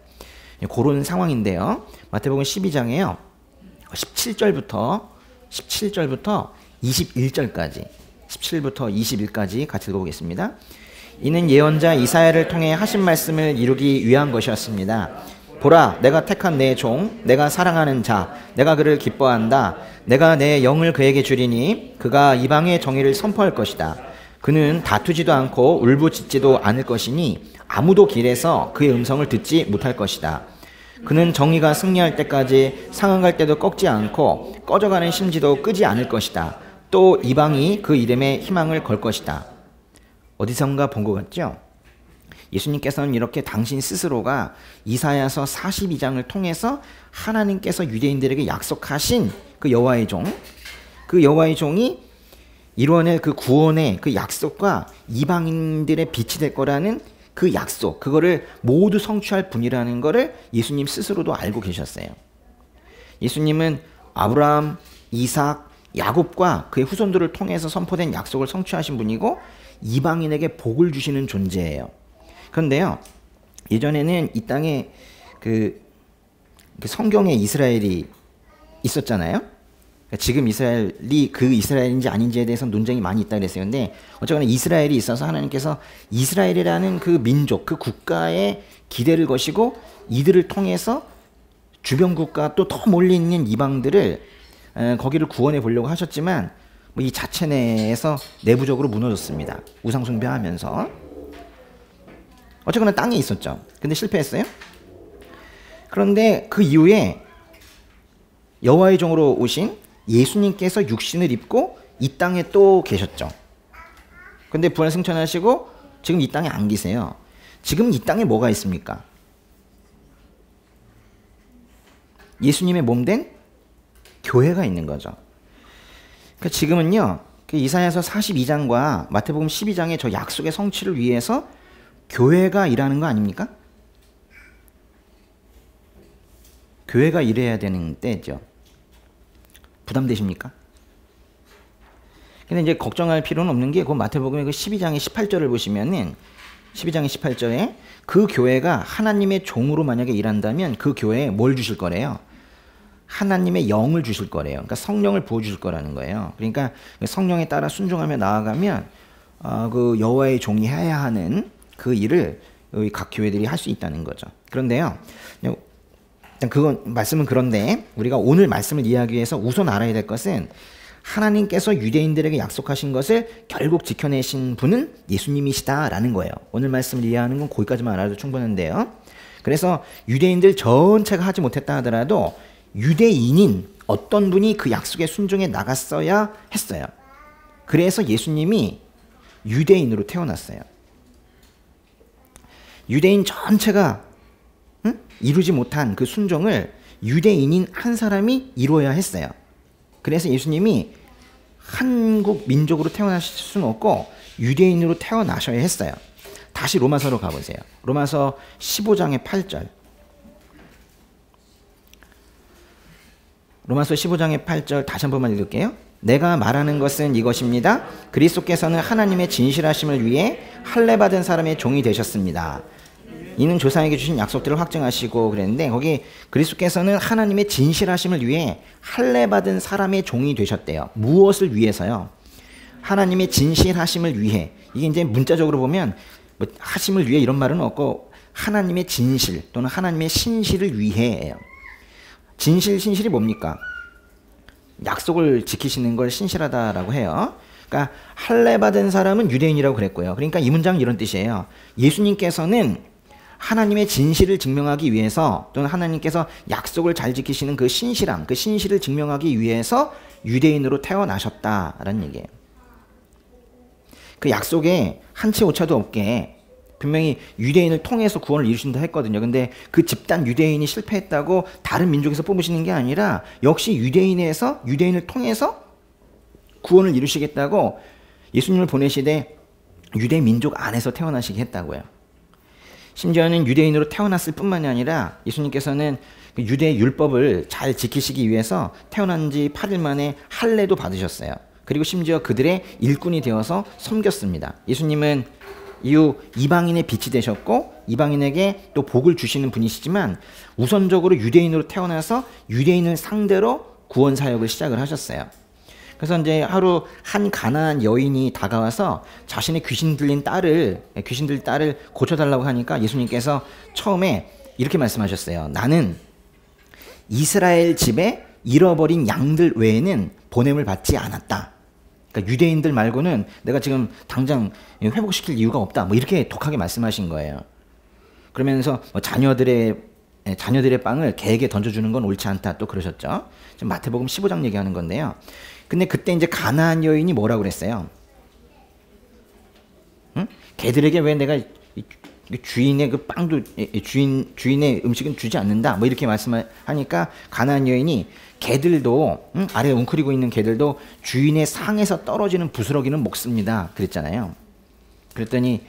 그런 상황인데요. 마태복음 12장에요. 17절부터 21절까지 17부터 21까지 같이 읽어보겠습니다. 이는 예언자 이사야를 통해 하신 말씀을 이루기 위한 것이었습니다. 보라, 내가 택한 내 종, 내가 사랑하는 자, 내가 그를 기뻐한다. 내가 내 영을 그에게 주리니 그가 이방의 정의를 선포할 것이다. 그는 다투지도 않고 울부짖지도 않을 것이니 아무도 길에서 그의 음성을 듣지 못할 것이다. 그는 정의가 승리할 때까지 상응할 때도 꺾지 않고 꺼져가는 심지도 끄지 않을 것이다. 또 이방이 그 이름에 희망을 걸 것이다. 어디선가 본 것 같죠? 예수님께서는 이렇게 당신 스스로가 이사야서 42장을 통해서 하나님께서 유대인들에게 약속하신 그 여호와의 종, 그 여호와의 종이 이루어낼 그 구원의 그 약속과 이방인들의 빛이 될 거라는 그 약속, 그거를 모두 성취할 분이라는 거를 예수님 스스로도 알고 계셨어요. 예수님은 아브라함, 이삭, 야곱과 그의 후손들을 통해서 선포된 약속을 성취하신 분이고 이방인에게 복을 주시는 존재예요. 그런데요, 예전에는 이 땅에 그 성경에 이스라엘이 있었잖아요. 지금 이스라엘이 그 이스라엘인지 아닌지에 대해서 논쟁이 많이 있다 그랬어요. 근데 어쨌거나 이스라엘이 있어서 하나님께서 이스라엘이라는 그 민족, 그 국가에 기대를 거시고 이들을 통해서 주변 국가 또 더 멀리 있는 이방들을 거기를 구원해 보려고 하셨지만 뭐 이 자체 내에서 내부적으로 무너졌습니다. 우상 숭배하면서. 어쨌거나 땅에 있었죠. 근데 실패했어요. 그런데 그 이후에 여호와의 종으로 오신 예수님께서 육신을 입고 이 땅에 또 계셨죠. 근데 부활 승천하시고 지금 이 땅에 안 계세요. 지금 이 땅에 뭐가 있습니까? 예수님의 몸된 교회가 있는 거죠. 그러니까 지금은요, 그 이사야서 42장과 마태복음 12장의 저 약속의 성취를 위해서 교회가 일하는 거 아닙니까? 교회가 일해야 되는 때죠. 부담되십니까? 근데 이제 걱정할 필요는 없는 게 그 마태복음의 그 12장의 18절을 보시면은 12장의 18절에 그 교회가 하나님의 종으로 만약에 일한다면 그 교회에 뭘 주실 거래요? 하나님의 영을 주실 거래요. 그러니까 성령을 부어주실 거라는 거예요. 그러니까 성령에 따라 순종하며 나아가면 그 여호와의 종이 해야 하는 그 일을 각 교회들이 할 수 있다는 거죠. 그런데요, 일단 그건 말씀은 그런데 우리가 오늘 말씀을 이해하기 위해서 우선 알아야 될 것은 하나님께서 유대인들에게 약속하신 것을 결국 지켜내신 분은 예수님이시다라는 거예요. 오늘 말씀을 이해하는 건 거기까지만 알아도 충분한데요. 그래서 유대인들 전체가 하지 못했다 하더라도 유대인인 어떤 분이 그 약속에 순종해 나갔어야 했어요. 그래서 예수님이 유대인으로 태어났어요. 유대인 전체가 이루지 못한 그 순종을 유대인인 한 사람이 이루어야 했어요. 그래서 예수님이 한국 민족으로 태어나실 수는 없고 유대인으로 태어나셔야 했어요. 다시 로마서로 가보세요. 로마서 15장의 8절. 로마서 15장의 8절 다시 한 번만 읽을게요. 내가 말하는 것은 이것입니다. 그리스도께서는 하나님의 진실하심을 위해 할례받은 사람의 종이 되셨습니다. 이는 조상에게 주신 약속들을 확증하시고 그랬는데 거기 그리스도께서는 하나님의 진실하심을 위해 할례받은 사람의 종이 되셨대요. 무엇을 위해서요? 하나님의 진실하심을 위해. 이게 이제 문자적으로 보면 뭐 하심을 위해 이런 말은 없고 하나님의 진실 또는 하나님의 신실을 위해예요. 진실, 신실이 뭡니까? 약속을 지키시는 걸 신실하다라고 해요. 그러니까 할례받은 사람은 유대인이라고 그랬고요. 그러니까 이 문장은 이런 뜻이에요. 예수님께서는 하나님의 진실을 증명하기 위해서 또는 하나님께서 약속을 잘 지키시는 그 신실함, 그 신실을 증명하기 위해서 유대인으로 태어나셨다라는 얘기예요. 그 약속에 한치 오차도 없게 분명히 유대인을 통해서 구원을 이루신다 했거든요. 근데 그 집단 유대인이 실패했다고 다른 민족에서 뽑으시는 게 아니라 역시 유대인에서 유대인을 통해서 구원을 이루시겠다고 예수님을 보내시되 유대 민족 안에서 태어나시게 했다고요. 심지어는 유대인으로 태어났을 뿐만이 아니라 예수님께서는 유대 율법을 잘 지키시기 위해서 태어난 지 8일 만에 할례도 받으셨어요. 그리고 심지어 그들의 일꾼이 되어서 섬겼습니다. 예수님은 이후 이방인의 빛이 되셨고 이방인에게 또 복을 주시는 분이시지만 우선적으로 유대인으로 태어나서 유대인을 상대로 구원 사역을 시작을 하셨어요. 그래서 이제 하루 한 가나안 여인이 다가와서 자신의 귀신 들린 딸을 고쳐달라고 하니까 예수님께서 처음에 이렇게 말씀하셨어요. 나는 이스라엘 집에 잃어버린 양들 외에는 보냄을 받지 않았다. 그러니까 유대인들 말고는 내가 지금 당장 회복시킬 이유가 없다. 뭐 이렇게 독하게 말씀하신 거예요. 그러면서 뭐 자녀들의 빵을 개에게 던져주는 건 옳지 않다. 또 그러셨죠. 지금 마태복음 15장 얘기하는 건데요. 근데 그때 이제 가나안 여인이 뭐라고 그랬어요? 응? 개들에게 왜 내가 주인의 그 빵도 주인의 음식은 주지 않는다. 뭐 이렇게 말씀하니까 가나안 여인이 개들도 아래에 웅크리고 있는 개들도 주인의 상에서 떨어지는 부스러기는 먹습니다. 그랬잖아요. 그랬더니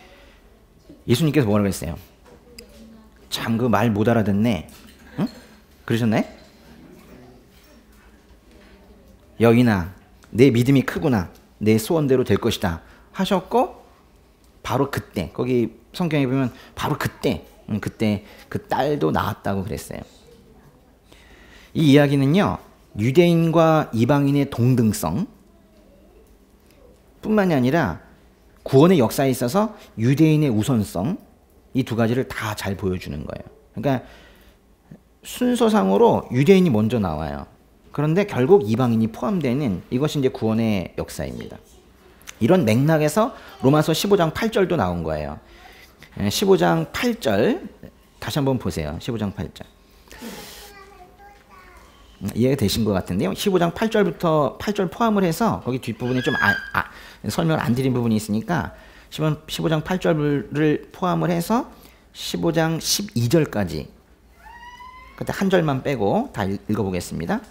예수님께서 뭐라고 했어요? 참 그 말 못 알아듣네. 응? 그러셨나요? 여인아, 내 믿음이 크구나. 내 소원대로 될 것이다. 하셨고 바로 그때 거기 성경에 보면 바로 그때 그 딸도 낳았다고 그랬어요. 이 이야기는요. 유대인과 이방인의 동등성 뿐만이 아니라 구원의 역사에 있어서 유대인의 우선성 이 두 가지를 다 잘 보여주는 거예요. 그러니까 순서상으로 유대인이 먼저 나와요. 그런데 결국 이방인이 포함되는 이것이 이제 구원의 역사입니다. 이런 맥락에서 로마서 15장 8절도 나온 거예요. 15장 8절 다시 한번 보세요. 15장 8절. 이해가 되신 것 같은데요. 15장 8절부터 8절 포함을 해서 거기 뒷부분에 좀 설명을 안 드린 부분이 있으니까 15장 8절을 포함을 해서 15장 12절까지 그때 한 절만 빼고 다 읽어보겠습니다.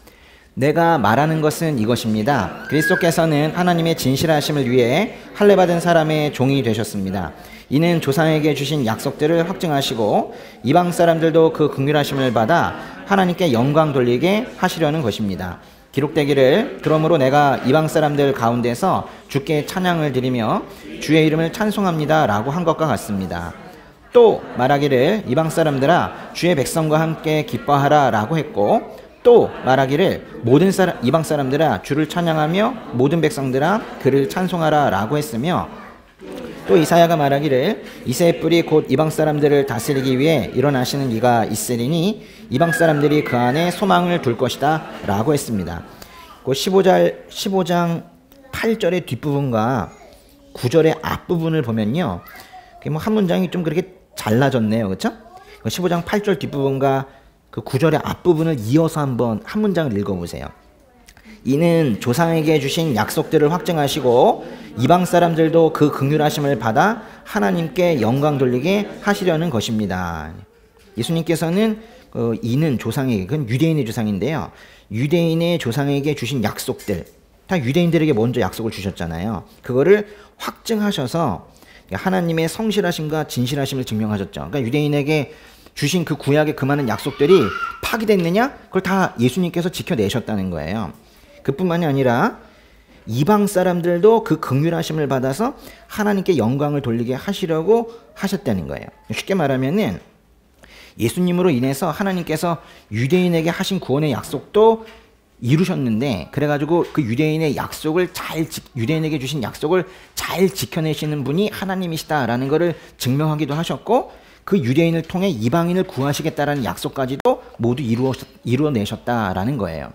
내가 말하는 것은 이것입니다. 그리스도께서는 하나님의 진실하심을 위해 할례받은 사람의 종이 되셨습니다. 이는 조상에게 주신 약속들을 확증하시고 이방 사람들도 그 긍휼하심을 받아 하나님께 영광 돌리게 하시려는 것입니다. 기록되기를 그러므로 내가 이방 사람들 가운데서 주께 찬양을 드리며 주의 이름을 찬송합니다 라고 한 것과 같습니다. 또 말하기를 이방 사람들아 주의 백성과 함께 기뻐하라 라고 했고 또 말하기를 모든 이방 사람들아 주를 찬양하며 모든 백성들아 그를 찬송하라 라고 했으며 또 이사야가 말하기를 이새의 뿔이 곧 이방 사람들을 다스리기 위해 일어나시는 이가 있으리니 이방 사람들이 그 안에 소망을 둘 것이다 라고 했습니다. 그 15장 8절의 뒷부분과 9절의 앞부분을 보면요. 뭐 한 문장이 좀 그렇게 잘라졌네요. 그렇죠? 15장 8절 뒷부분과 그 9절의 앞부분을 이어서 한번 한 문장을 읽어보세요. 이는 조상에게 주신 약속들을 확증하시고 이방 사람들도 그 긍휼하심을 받아 하나님께 영광 돌리게 하시려는 것입니다. 예수님께서는 이는 조상에게, 그건 유대인의 조상인데요. 유대인의 조상에게 주신 약속들, 다 유대인들에게 먼저 약속을 주셨잖아요. 그거를 확증하셔서 하나님의 성실하심과 진실하심을 증명하셨죠. 그러니까 유대인에게 주신 그 구약의 그 많은 약속들이 파기됐느냐? 그걸 다 예수님께서 지켜내셨다는 거예요. 그뿐만이 아니라 이방 사람들도 그 긍휼하심을 받아서 하나님께 영광을 돌리게 하시려고 하셨다는 거예요. 쉽게 말하면은 예수님으로 인해서 하나님께서 유대인에게 하신 구원의 약속도 이루셨는데, 그래가지고 그 유대인의 약속을 유대인에게 주신 약속을 잘 지켜내시는 분이 하나님이시다라는 것을 증명하기도 하셨고, 그 유대인을 통해 이방인을 구하시겠다라는 약속까지도 모두 이루어내셨다라는 거예요.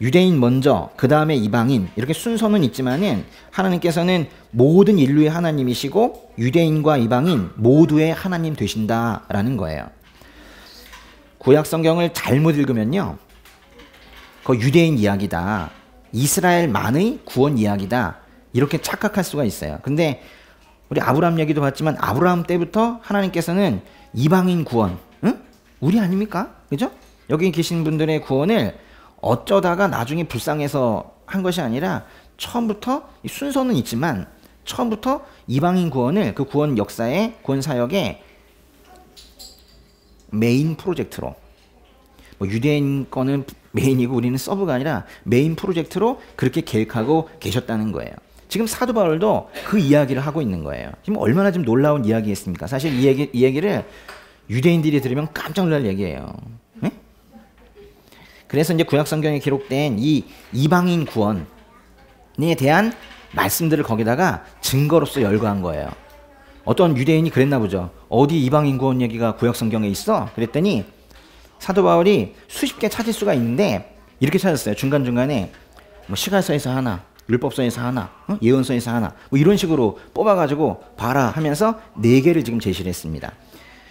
유대인 먼저, 그 다음에 이방인, 이렇게 순서는 있지만은 하나님께서는 모든 인류의 하나님이시고 유대인과 이방인 모두의 하나님 되신다라는 거예요. 구약 성경을 잘못 읽으면요, 그 유대인 이야기다, 이스라엘만의 구원 이야기다, 이렇게 착각할 수가 있어요. 근데 우리 아브라함 얘기도 봤지만 아브라함 때부터 하나님께서는 이방인 구원, 응? 우리 아닙니까? 그죠? 여기 계신 분들의 구원을 어쩌다가 나중에 불쌍해서 한 것이 아니라 처음부터, 순서는 있지만 처음부터 이방인 구원을 그 구원 역사의 구원 사역의 메인 프로젝트로, 뭐 유대인 거는 메인이고 우리는 서브가 아니라 메인 프로젝트로 그렇게 계획하고 계셨다는 거예요. 지금 사도 바울도 그 이야기를 하고 있는 거예요. 지금 얼마나 좀 놀라운 이야기겠습니까? 사실 이 얘기를 유대인들이 들으면 깜짝 놀랄 얘기예요. 네? 그래서 이제 구약 성경에 기록된 이 이방인 구원에 대한 말씀들을 거기다가 증거로서 열거한 거예요. 어떤 유대인이 그랬나 보죠. 어디 이방인 구원 얘기가 구약 성경에 있어? 그랬더니 사도 바울이 수십 개 찾을 수가 있는데 이렇게 찾았어요. 중간중간에 뭐 시가서에서 하나, 율법서에서 하나, 예언서에서 하나, 뭐 이런 식으로 뽑아가지고 봐라 하면서 4개를 지금 제시를 했습니다.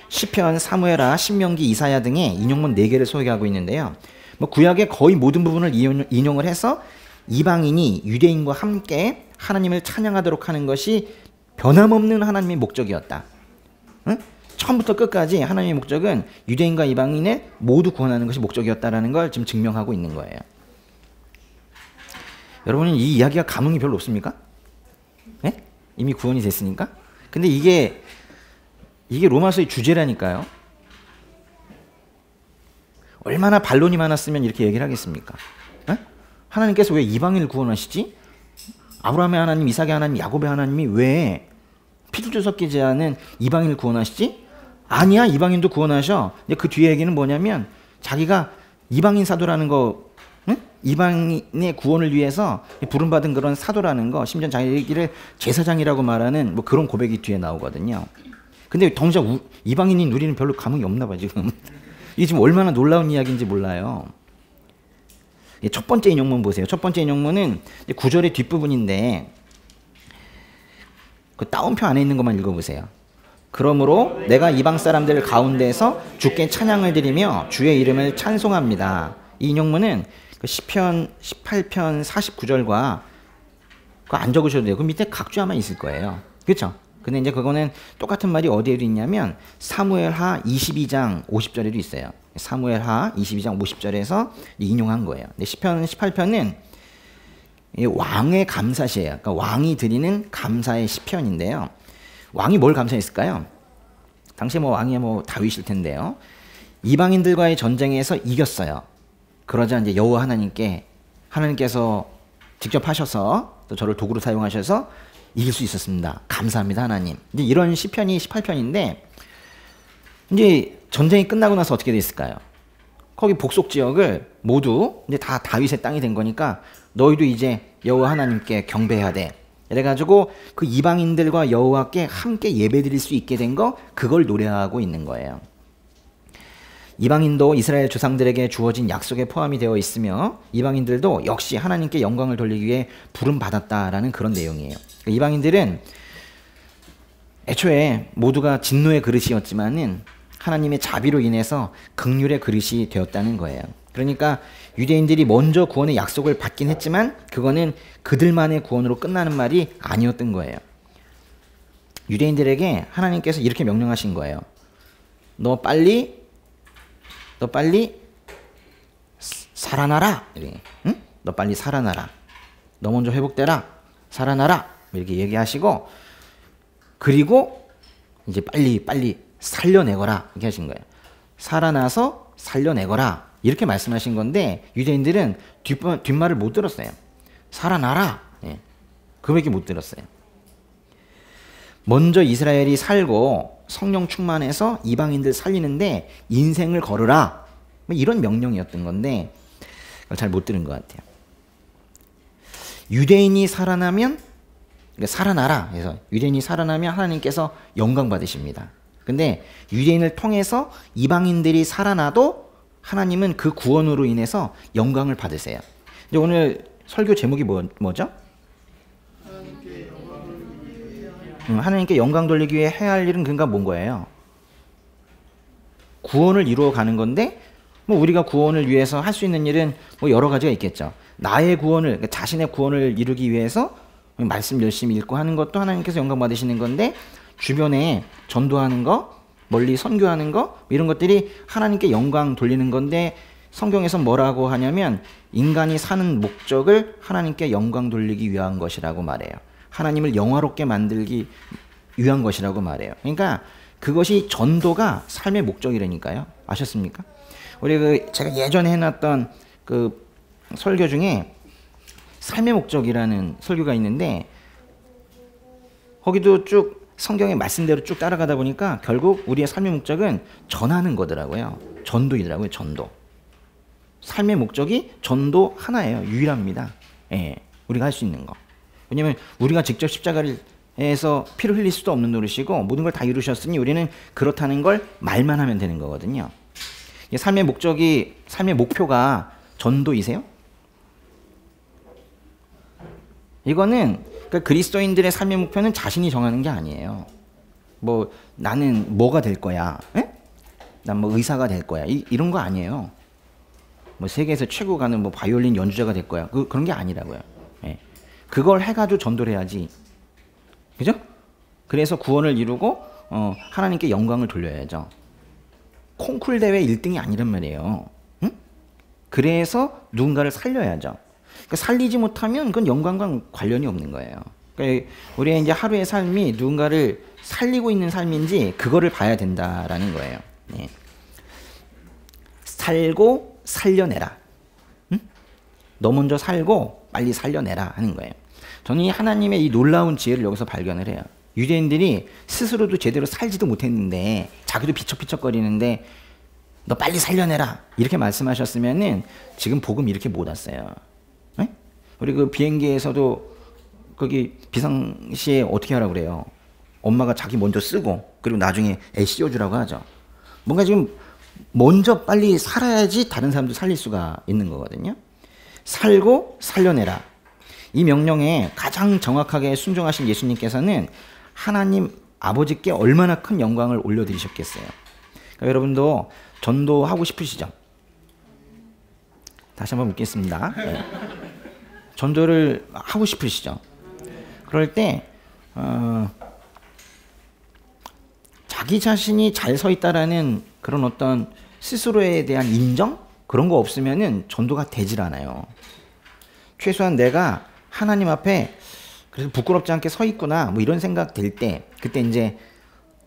시편, 사무엘하, 신명기, 이사야 등의 인용문 4개를 소개하고 있는데요. 뭐 구약의 거의 모든 부분을 인용을 해서 이방인이 유대인과 함께 하나님을 찬양하도록 하는 것이 변함없는 하나님의 목적이었다. 응? 처음부터 끝까지 하나님의 목적은 유대인과 이방인을 모두 구원하는 것이 목적이었다라는 걸 지금 증명하고 있는 거예요. 여러분은 이 이야기가 감흥이 별로 없습니까? 네? 이미 구원이 됐으니까? 근데 이게 로마서의 주제라니까요. 얼마나 반론이 많았으면 이렇게 얘기를 하겠습니까? 네? 하나님께서 왜 이방인을 구원하시지? 아브라함의 하나님, 이삭의 하나님, 야곱의 하나님이 왜 피줄도 섞이지 않은 이방인을 구원하시지? 아니야, 이방인도 구원하셔. 근데 그 뒤에 얘기는 뭐냐면 자기가 이방인 사도라는 거, 응? 이방인의 구원을 위해서 부름받은 그런 사도라는 거, 심지어 자기를 제사장이라고 말하는 뭐 그런 고백이 뒤에 나오거든요. 근데 정작 이방인이 누리는 별로 감흥이 없나 봐 지금. 이게 지금 얼마나 놀라운 이야기인지 몰라요. 첫 번째 인용문 보세요. 첫 번째 인용문은 9절의 뒷부분인데 그 따옴표 안에 있는 것만 읽어보세요. 그러므로 내가 이방 사람들 가운데서 주께 찬양을 드리며 주의 이름을 찬송합니다. 이 인용문은 그 시편 18편 49절과 그거 안 적으셔도 돼요. 그 밑에 각주 아마 있을 거예요. 그렇죠? 근데 이제 그거는 똑같은 말이 어디에도 있냐면 사무엘하 22장 50절에도 있어요. 사무엘하 22장 50절에서 인용한 거예요. 근데 시편 18편은 왕의 감사시예요. 그러니까 왕이 드리는 감사의 시편인데요. 왕이 뭘 감사했을까요? 당시에 뭐 왕이 뭐 다윗일 텐데요. 이방인들과의 전쟁에서 이겼어요. 그러자 이제 여호와 하나님께서 직접 하셔서 또 저를 도구로 사용하셔서 이길 수 있었습니다. 감사합니다, 하나님. 이제 이런 시편이 18편인데 이제 전쟁이 끝나고 나서 어떻게 됐을까요? 거기 복속 지역을 모두 이제 다 다윗의 땅이 된 거니까 너희도 이제 여호와 하나님께 경배해야 돼. 그래가지고 그 이방인들과 여호와께 함께 예배드릴 수 있게 된 거, 그걸 노래하고 있는 거예요. 이방인도 이스라엘 조상들에게 주어진 약속에 포함이 되어 있으며 이방인들도 역시 하나님께 영광을 돌리기 위해 부름받았다라는 그런 내용이에요. 이방인들은 애초에 모두가 진노의 그릇이었지만은 하나님의 자비로 인해서 긍휼의 그릇이 되었다는 거예요. 그러니까 유대인들이 먼저 구원의 약속을 받긴 했지만 그거는 그들만의 구원으로 끝나는 말이 아니었던 거예요. 유대인들에게 하나님께서 이렇게 명령하신 거예요. 너 빨리 살아나라. 응? 너 빨리 살아나라. 너 먼저 회복되라. 살아나라. 이렇게 얘기하시고 그리고 이제 빨리 살려내거라 이렇게 하신 거예요. 살아나서 살려내거라 이렇게 말씀하신 건데 유대인들은 뒷말을 못 들었어요. 살아나라. 예. 그밖에 못 들었어요. 먼저 이스라엘이 살고 성령 충만해서 이방인들 살리는데 인생을 걸으라. 이런 명령이었던 건데 잘 못 들은 것 같아요. 유대인이 살아나면 그러니까 살아나라 해서 유대인이 살아나면 하나님께서 영광 받으십니다. 근데 유대인을 통해서 이방인들이 살아나도 하나님은 그 구원으로 인해서 영광을 받으세요. 이제 오늘 설교 제목이 뭐죠? 하나님께 영광 돌리기 위해 해야 할 일은 그러니까 뭔 거예요? 구원을 이루어 가는 건데 뭐 우리가 구원을 위해서 할 수 있는 일은 뭐 여러 가지가 있겠죠. 나의 구원을 그러니까 자신의 구원을 이루기 위해서 말씀 열심히 읽고 하는 것도 하나님께서 영광 받으시는 건데 주변에 전도하는 거, 멀리 선교하는 거 이런 것들이 하나님께 영광 돌리는 건데 성경에서 뭐라고 하냐면 인간이 사는 목적을 하나님께 영광 돌리기 위한 것이라고 말해요. 하나님을 영화롭게 만들기 위한 것이라고 말해요. 그러니까 그것이 전도가 삶의 목적이라니까요. 아셨습니까? 우리 제가 예전에 해놨던 그 설교 중에 삶의 목적이라는 설교가 있는데 거기도 쭉 성경의 말씀대로 쭉 따라가다 보니까 결국 우리의 삶의 목적은 전하는 거더라고요. 전도이더라고요. 전도. 삶의 목적이 전도 하나예요. 유일합니다. 예, 우리가 할 수 있는 거. 왜냐하면 우리가 직접 십자가를 해서 피를 흘릴 수도 없는 노릇이고 모든 걸 다 이루셨으니 우리는 그렇다는 걸 말만 하면 되는 거거든요. 삶의 목적이 삶의 목표가 전도이세요? 이거는 그러니까 그리스도인들의 삶의 목표는 자신이 정하는 게 아니에요. 뭐 나는 뭐가 될 거야? 난 뭐 의사가 될 거야. 이런 거 아니에요. 뭐 세계에서 최고 가는 뭐 바이올린 연주자가 될 거야. 그런 게 아니라고요. 예. 그걸 해가지고 전도를 해야지. 그죠? 그래서 구원을 이루고 하나님께 영광을 돌려야죠. 콩쿨 대회 1등이 아니란 말이에요. 응? 그래서 누군가를 살려야죠. 그러니까 살리지 못하면 그건 영광과 관련이 없는 거예요. 그러니까 우리의 이제 하루의 삶이 누군가를 살리고 있는 삶인지 그거를 봐야 된다라는 거예요. 네. 살고 살려내라. 응? 너 먼저 살고 빨리 살려내라 하는 거예요. 저는 이 하나님의 이 놀라운 지혜를 여기서 발견을 해요. 유대인들이 스스로도 제대로 살지도 못했는데 자기도 비척비척거리는데 너 빨리 살려내라 이렇게 말씀하셨으면은 지금 복음 이렇게 못 왔어요. 네? 우리 그 비행기에서도 거기 비상시에 어떻게 하라고 그래요? 엄마가 자기 먼저 쓰고 그리고 나중에 애 씌워주라고 하죠. 뭔가 지금 먼저 빨리 살아야지 다른 사람도 살릴 수가 있는 거거든요. 살고 살려내라. 이 명령에 가장 정확하게 순종하신 예수님께서는 하나님 아버지께 얼마나 큰 영광을 올려드리셨겠어요. 그러니까 여러분도 전도하고 싶으시죠? 다시 한번 묻겠습니다. 네. 전도를 하고 싶으시죠? 그럴 때 자기 자신이 잘 서 있다라는 그런 어떤 스스로에 대한 인정? 그런 거 없으면은 전도가 되질 않아요. 최소한 내가 하나님 앞에 그래서 부끄럽지 않게 서 있구나 뭐 이런 생각 들 때 그때 이제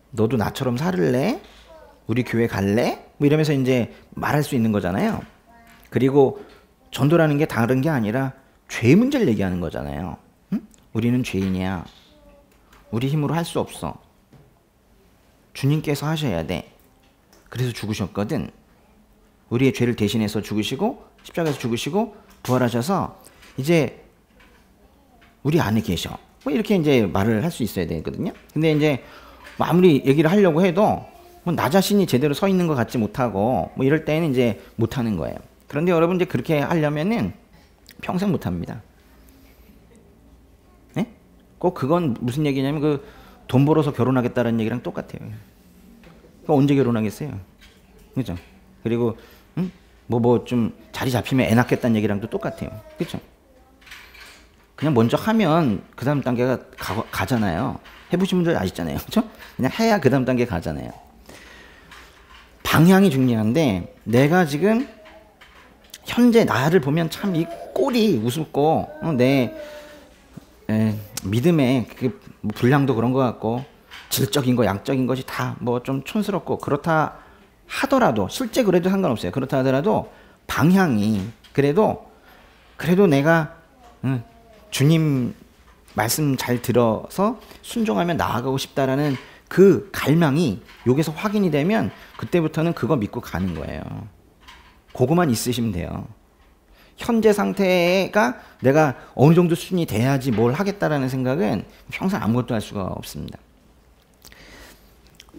너도 나처럼 살을래? 우리 교회 갈래? 뭐 이러면서 이제 말할 수 있는 거잖아요. 그리고 전도라는 게 다른 게 아니라 죄 문제를 얘기하는 거잖아요. 응? 우리는 죄인이야. 우리 힘으로 할 수 없어. 주님께서 하셔야 돼. 그래서 죽으셨거든. 우리의 죄를 대신해서 죽으시고 십자가에서 죽으시고 부활하셔서 이제 우리 안에 계셔. 뭐 이렇게 이제 말을 할 수 있어야 되거든요. 근데 이제 아무리 얘기를 하려고 해도 뭐 나 자신이 제대로 서 있는 것 같지 못하고 뭐 이럴 때는 이제 못하는 거예요. 그런데 여러분 이제 그렇게 하려면은 평생 못합니다. 네? 꼭 그건 무슨 얘기냐면 그 돈 벌어서 결혼하겠다는 얘기랑 똑같아요. 언제 결혼하겠어요? 그죠? 그리고 뭐 좀 자리 잡히면 애 낳겠다는 얘기랑도 똑같아요. 그죠? 그냥 먼저 하면 그 다음 단계가 가잖아요. 해보신 분들 아시잖아요. 그죠? 그냥 해야 그 다음 단계 가잖아요. 방향이 중요한데 내가 지금 현재 나를 보면 참 이 꼴이 우습고 내 믿음의 그 분량도 그런 것 같고 질적인 거 양적인 것이 다 뭐 좀 촌스럽고 그렇다 하더라도 실제 그래도 상관없어요. 그렇다 하더라도 방향이 그래도 내가 주님 말씀 잘 들어서 순종하며 나아가고 싶다라는 그 갈망이 여기서 확인이 되면 그때부터는 그거 믿고 가는 거예요. 그거만 있으시면 돼요. 현재 상태가 내가 어느 정도 수준이 돼야지 뭘 하겠다라는 생각은 평생 아무것도 할 수가 없습니다.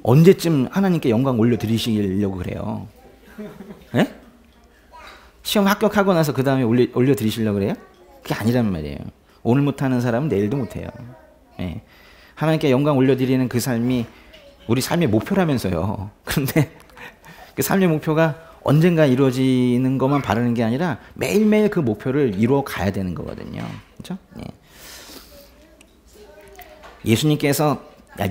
언제쯤 하나님께 영광 올려드리시려고 그래요? 네? 시험 합격하고 나서 그 다음에 올려드리시려고 그래요? 그게 아니란 말이에요. 오늘 못하는 사람은 내일도 못해요. 네. 하나님께 영광 올려드리는 그 삶이 우리 삶의 목표라면서요. 그런데 그 삶의 목표가 언젠가 이루어지는 것만 바라는 게 아니라 매일매일 그 목표를 이루어 가야 되는 거거든요. 그렇죠? 네.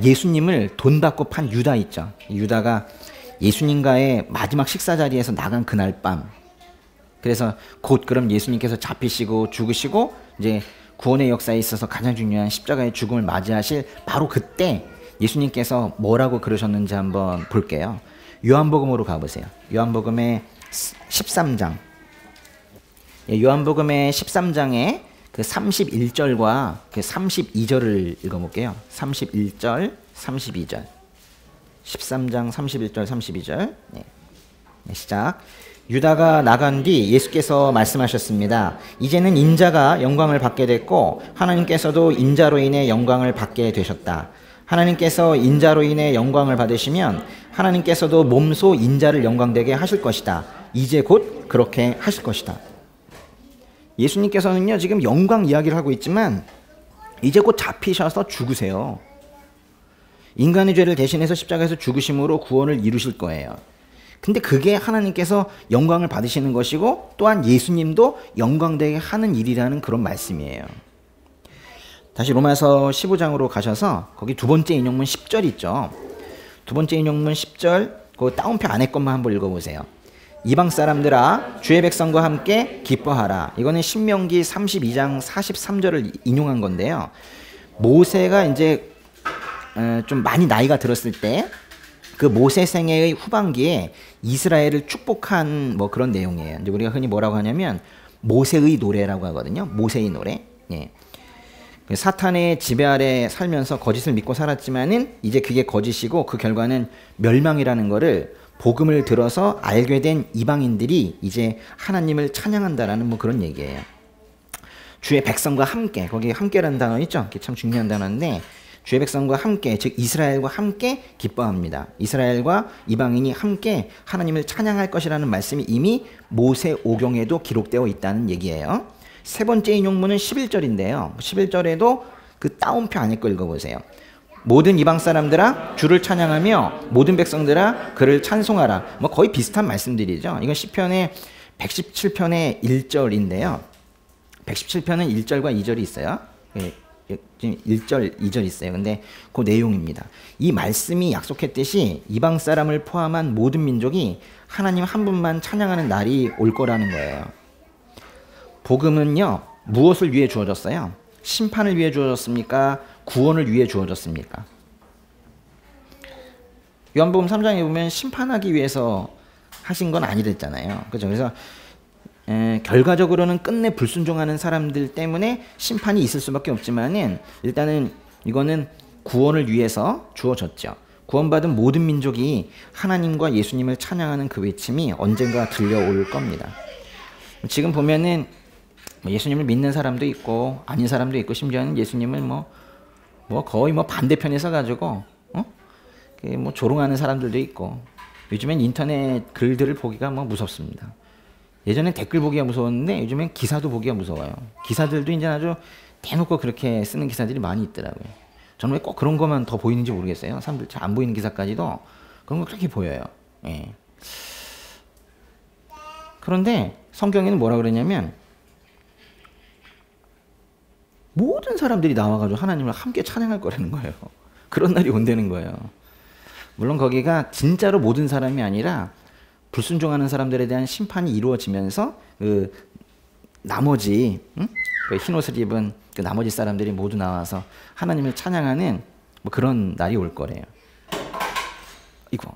예수님을 돈 받고 판 유다 있죠. 유다가 예수님과의 마지막 식사 자리에서 나간 그날 밤. 그래서 곧 그럼 예수님께서 잡히시고 죽으시고 이제 구원의 역사에 있어서 가장 중요한 십자가의 죽음을 맞이하실 바로 그때 예수님께서 뭐라고 그러셨는지 한번 볼게요. 요한복음으로 가보세요. 요한복음의 13장. 요한복음의 13장에 그 31절과 그 32절을 읽어볼게요. 31절, 32절. 13장 31절, 32절. 네. 시작. 유다가 나간 뒤 예수께서 말씀하셨습니다. 이제는 인자가 영광을 받게 됐고 하나님께서도 인자로 인해 영광을 받게 되셨다. 하나님께서 인자로 인해 영광을 받으시면 하나님께서도 몸소 인자를 영광되게 하실 것이다. 이제 곧 그렇게 하실 것이다. 예수님께서는요 지금 영광 이야기를 하고 있지만 이제 곧 잡히셔서 죽으세요. 인간의 죄를 대신해서 십자가에서 죽으심으로 구원을 이루실 거예요. 근데 그게 하나님께서 영광을 받으시는 것이고 또한 예수님도 영광되게 하는 일이라는 그런 말씀이에요. 다시 로마서 15장으로 가셔서 거기 두 번째 인용문 10절 있죠. 두 번째 인용문 10절 그 따옴표 안에 것만 한번 읽어보세요. 이방 사람들아 주의 백성과 함께 기뻐하라. 이거는 신명기 32장 43절을 인용한 건데요. 모세가 이제 좀 많이 나이가 들었을 때 그 모세 생애의 후반기에 이스라엘을 축복한 뭐 그런 내용이에요. 이제 우리가 흔히 뭐라고 하냐면 모세의 노래라고 하거든요. 모세의 노래. 예. 사탄의 지배 아래 살면서 거짓을 믿고 살았지만은 이제 그게 거짓이고 그 결과는 멸망이라는 거를 복음을 들어서 알게 된 이방인들이 이제 하나님을 찬양한다라는 뭐 그런 얘기예요. 주의 백성과 함께, 거기 함께라는 단어 있죠? 그게 참 중요한 단어인데 주의 백성과 함께, 즉 이스라엘과 함께 기뻐합니다. 이스라엘과 이방인이 함께 하나님을 찬양할 것이라는 말씀이 이미 모세 오경에도 기록되어 있다는 얘기예요. 세 번째 인용문은 11절인데요. 11절에도 그 따옴표 안에 거 읽어보세요. 모든 이방 사람들아 주를 찬양하며 모든 백성들아 그를 찬송하라. 뭐 거의 비슷한 말씀들이죠. 이건 시편의 117편의 1절인데요. 117편은 1절과 2절이 있어요. 지금 1절, 2절 있어요. 근데 그 내용입니다. 이 말씀이 약속했듯이 이방 사람을 포함한 모든 민족이 하나님 한 분만 찬양하는 날이 올 거라는 거예요. 복음은요, 무엇을 위해 주어졌어요? 심판을 위해 주어졌습니까? 구원을 위해 주어졌습니까? 요한복음 3장에 보면 심판하기 위해서 하신 건 아니랬잖아요. 그렇죠? 그래서 결과적으로는 끝내 불순종하는 사람들 때문에 심판이 있을 수밖에 없지만은 일단은 이거는 구원을 위해서 주어졌죠. 구원받은 모든 민족이 하나님과 예수님을 찬양하는 그 외침이 언젠가 들려올 겁니다. 지금 보면은 예수님을 믿는 사람도 있고 아닌 사람도 있고 심지어는 예수님을 뭐 거의 반대편에 서가지고 뭐 조롱하는 사람들도 있고 요즘엔 인터넷 글들을 보기가 뭐 무섭습니다. 예전엔 댓글 보기가 무서웠는데 요즘엔 기사도 보기가 무서워요. 기사들도 이제 아주 대놓고 그렇게 쓰는 기사들이 많이 있더라고요. 저는 왜 꼭 그런 것만 더 보이는지 모르겠어요. 사람들 잘 안 보이는 기사까지도 그런 거 그렇게 보여요. 예. 그런데 성경에는 뭐라 그러냐면 모든 사람들이 나와가지고 하나님을 함께 찬양할 거라는 거예요. 그런 날이 온다는 거예요. 물론 거기가 진짜로 모든 사람이 아니라 불순종하는 사람들에 대한 심판이 이루어지면서 그 나머지 그 흰옷을 입은 그 나머지 사람들이 모두 나와서 하나님을 찬양하는 뭐 그런 날이 올 거래요. 이거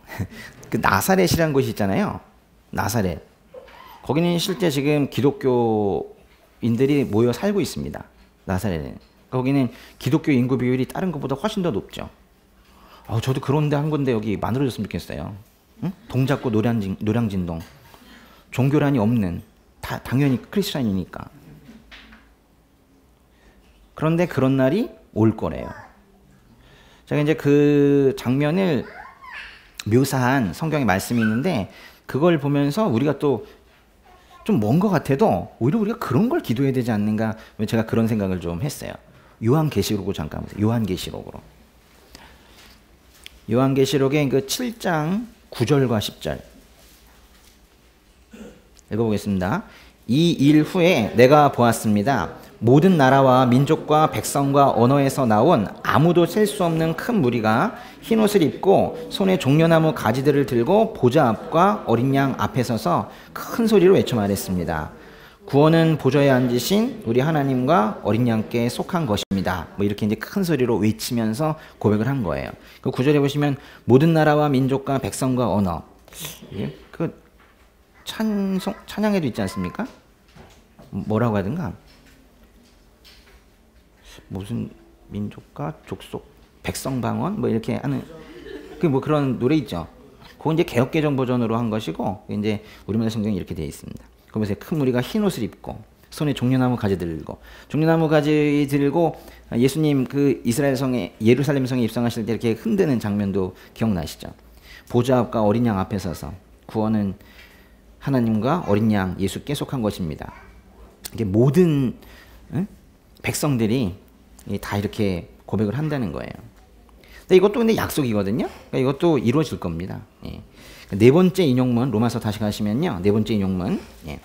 그 나사렛이라는 곳이 있잖아요. 나사렛. 거기는 실제 지금 기독교인들이 모여 살고 있습니다. 나사렛은. 거기는 기독교 인구 비율이 다른 것보다 훨씬 더 높죠. 저도 그런데 한 건데 여기 만들어졌으면 좋겠어요. 응? 동작구 노량진동. 종교란이 없는 당연히 크리스찬이니까. 그런데 그런 날이 올 거래요. 제가 이제 그 장면을 묘사한 성경의 말씀이 있는데 그걸 보면서 우리가 또 좀 먼 것 같아도 오히려 우리가 그런 걸 기도해야 되지 않는가 제가 그런 생각을 좀 했어요. 요한계시록으로 잠깐 보세요. 요한계시록으로. 요한계시록의 그 7장 9절과 10절 읽어보겠습니다. 이 일 후에 내가 보았습니다. 모든 나라와 민족과 백성과 언어에서 나온 아무도 셀 수 없는 큰 무리가 흰옷을 입고 손에 종려나무 가지들을 들고 보좌 앞과 어린 양 앞에 서서 큰 소리로 외쳐 말했습니다. 구원은 보좌에 앉으신 우리 하나님과 어린 양께 속한 것입니다. 뭐 이렇게 이제 큰 소리로 외치면서 고백을 한 거예요. 그 9절에 보시면 모든 나라와 민족과 백성과 언어. 그 찬양에도 있지 않습니까? 뭐라고 하든가? 무슨 민족과 족속, 백성방언 뭐 이렇게 하는 그 뭐 그런 노래 있죠. 그건 이제 개역개정 버전으로 한 것이고 이제 우리나라 성경이 이렇게 되어 있습니다. 거기서 큰 무리가 흰 옷을 입고 손에 종려나무 가지 들고 종려나무 가지 들고 예수님 그 이스라엘 성에 예루살렘 성에 입성하실 때 이렇게 흔드는 장면도 기억나시죠? 보좌 앞과 어린 양 앞에 서서 구원은 하나님과 어린 양 예수께 속한 것입니다. 이게 모든 백성들이 다 이렇게 고백을 한다는 거예요. 근데 이것도 근데 약속이거든요. 그러니까 이것도 이루어질 겁니다. 예. 네 번째 인용문 로마서 다시 가시면요. 네 번째 인용문. 예.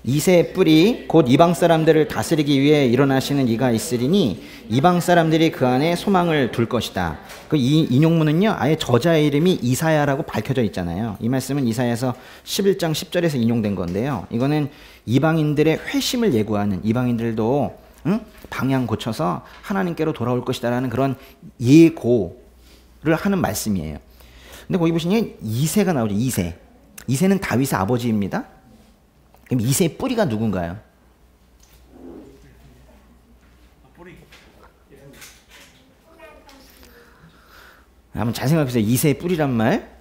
이새의 뿔이 곧 이방 사람들을 다스리기 위해 일어나시는 이가 있으리니 이방 사람들이 그 안에 소망을 둘 것이다. 이 인용문은요. 아예 저자의 이름이 이사야라고 밝혀져 있잖아요. 이 말씀은 이사야서 11장 10절에서 인용된 건데요. 이거는 이방인들의 회심을 예고하는 이방인들도 방향 고쳐서 하나님께로 돌아올 것이다라는 그런 예고를 하는 말씀이에요. 근데 거기 보시면 이새가 나오죠. 이새. 이새는 다윗의 아버지입니다. 그럼 이새의 뿌리가 누군가요? 한번 잘 생각해보세요. 이새의 뿌리란 말.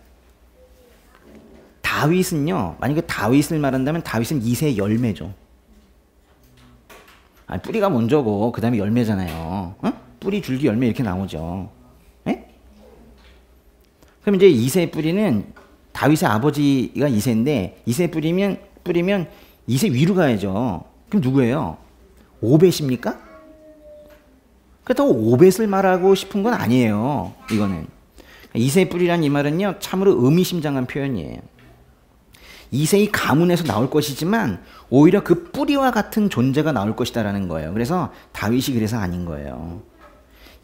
다윗은요. 만약에 다윗을 말한다면 다윗은 이새의 열매죠. 아니, 뿌리가 먼저고 그 다음에 열매잖아요. 뿌리, 줄기, 열매 이렇게 나오죠. 네? 그럼 이제 이새의 뿌리는 다윗의 아버지가 이새인데 이새 뿌리면 이새 위로 가야죠. 그럼 누구예요? 오벳입니까? 그렇다고 오벳을 말하고 싶은 건 아니에요. 이거는 이새의 뿌리란 이 말은요 참으로 의미심장한 표현이에요. 이새의 가문에서 나올 것이지만 오히려 그 뿌리와 같은 존재가 나올 것이다라는 거예요. 그래서 다윗이 그래서 아닌 거예요.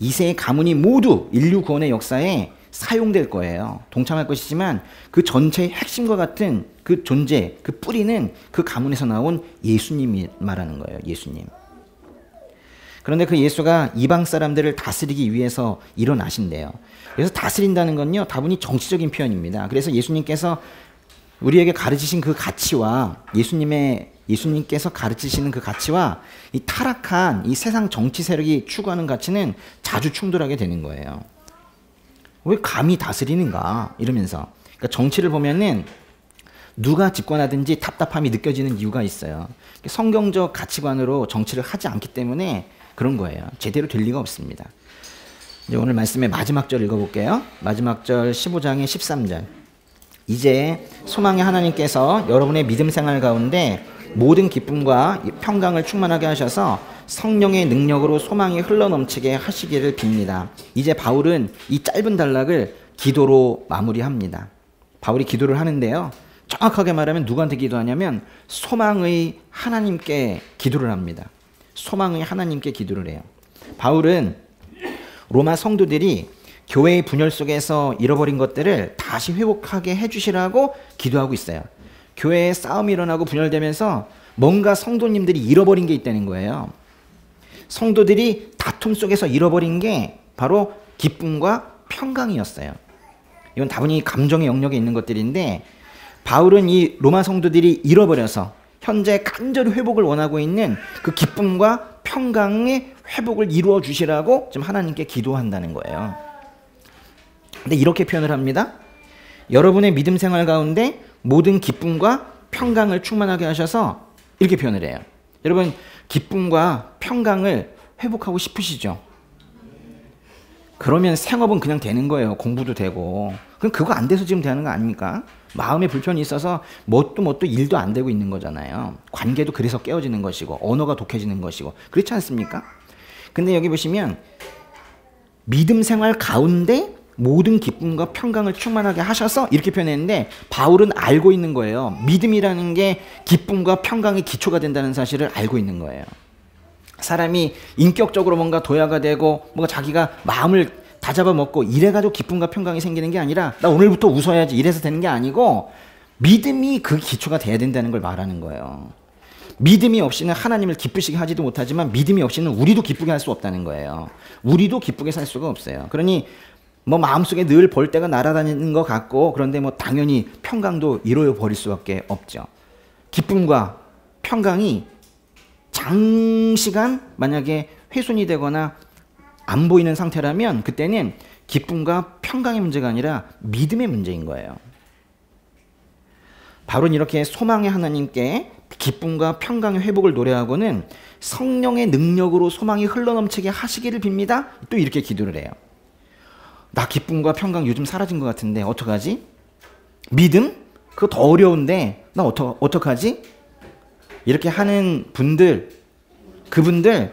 이새의 가문이 모두 인류 구원의 역사에 사용될 거예요. 동참할 것이지만 그 전체의 핵심과 같은 그 존재, 그 뿌리는 그 가문에서 나온 예수님이 말하는 거예요. 예수님. 그런데 그 예수가 이방 사람들을 다스리기 위해서 일어나신대요. 그래서 다스린다는 건요 다분히 정치적인 표현입니다. 그래서 예수님께서 우리에게 가르치신 그 가치와 예수님께서 가르치시는 그 가치와 이 타락한 이 세상 정치 세력이 추구하는 가치는 자주 충돌하게 되는 거예요. 왜 감히 다스리는가 이러면서. 그러니까 정치를 보면은 누가 집권하든지 답답함이 느껴지는 이유가 있어요. 성경적 가치관으로 정치를 하지 않기 때문에 그런 거예요. 제대로 될 리가 없습니다. 이제 오늘 말씀의 마지막 절 읽어볼게요. 마지막 절 15장의 13절. 이제 소망의 하나님께서 여러분의 믿음 생활 가운데 모든 기쁨과 평강을 충만하게 하셔서 성령의 능력으로 소망이 흘러넘치게 하시기를 빕니다. 이제 바울은 이 짧은 단락을 기도로 마무리합니다. 바울이 기도를 하는데요. 정확하게 말하면 누구한테 기도하냐면 소망의 하나님께 기도를 합니다. 소망의 하나님께 기도를 해요. 바울은 로마 성도들이 교회의 분열 속에서 잃어버린 것들을 다시 회복하게 해주시라고 기도하고 있어요. 교회에 싸움이 일어나고 분열되면서 뭔가 성도님들이 잃어버린 게 있다는 거예요. 성도들이 다툼 속에서 잃어버린 게 바로 기쁨과 평강이었어요. 이건 다분히 감정의 영역에 있는 것들인데 바울은 이 로마 성도들이 잃어버려서 현재 간절히 회복을 원하고 있는 그 기쁨과 평강의 회복을 이루어 주시라고 지금 하나님께 기도한다는 거예요. 근데 이렇게 표현을 합니다. 여러분의 믿음 생활 가운데 모든 기쁨과 평강을 충만하게 하셔서 이렇게 표현을 해요. 여러분 기쁨과 평강을 회복하고 싶으시죠? 그러면 생업은 그냥 되는 거예요. 공부도 되고. 그럼 그거 안 돼서 지금 되는 거 아닙니까? 마음에 불편이 있어서 뭣도 일도 안 되고 있는 거잖아요. 관계도 그래서 깨어지는 것이고 언어가 독해지는 것이고 그렇지 않습니까? 근데 여기 보시면 믿음 생활 가운데 모든 기쁨과 평강을 충만하게 하셔서 이렇게 표현했는데 바울은 알고 있는 거예요. 믿음이라는 게 기쁨과 평강의 기초가 된다는 사실을 알고 있는 거예요. 사람이 인격적으로 뭔가 도야가 되고 뭔가 자기가 마음을 다잡아 먹고 이래가지고 기쁨과 평강이 생기는 게 아니라 나 오늘부터 웃어야지 이래서 되는 게 아니고 믿음이 그 기초가 돼야 된다는 걸 말하는 거예요. 믿음이 없이는 하나님을 기쁘시게 하지도 못하지만 믿음이 없이는 우리도 기쁘게 할 수 없다는 거예요. 우리도 기쁘게 살 수가 없어요. 그러니 뭐 마음속에 늘 벌떼가 날아다니는 것 같고 그런데 뭐 당연히 평강도 잃어버릴 수밖에 없죠. 기쁨과 평강이 장시간 만약에 훼손이 되거나 안 보이는 상태라면 그때는 기쁨과 평강의 문제가 아니라 믿음의 문제인 거예요. 바울은 이렇게 소망의 하나님께 기쁨과 평강의 회복을 노래하고는 성령의 능력으로 소망이 흘러넘치게 하시기를 빕니다. 또 이렇게 기도를 해요. 나 기쁨과 평강 요즘 사라진 것 같은데 어떡하지? 믿음? 그거 더 어려운데 나 어떡하지? 이렇게 하는 분들, 그분들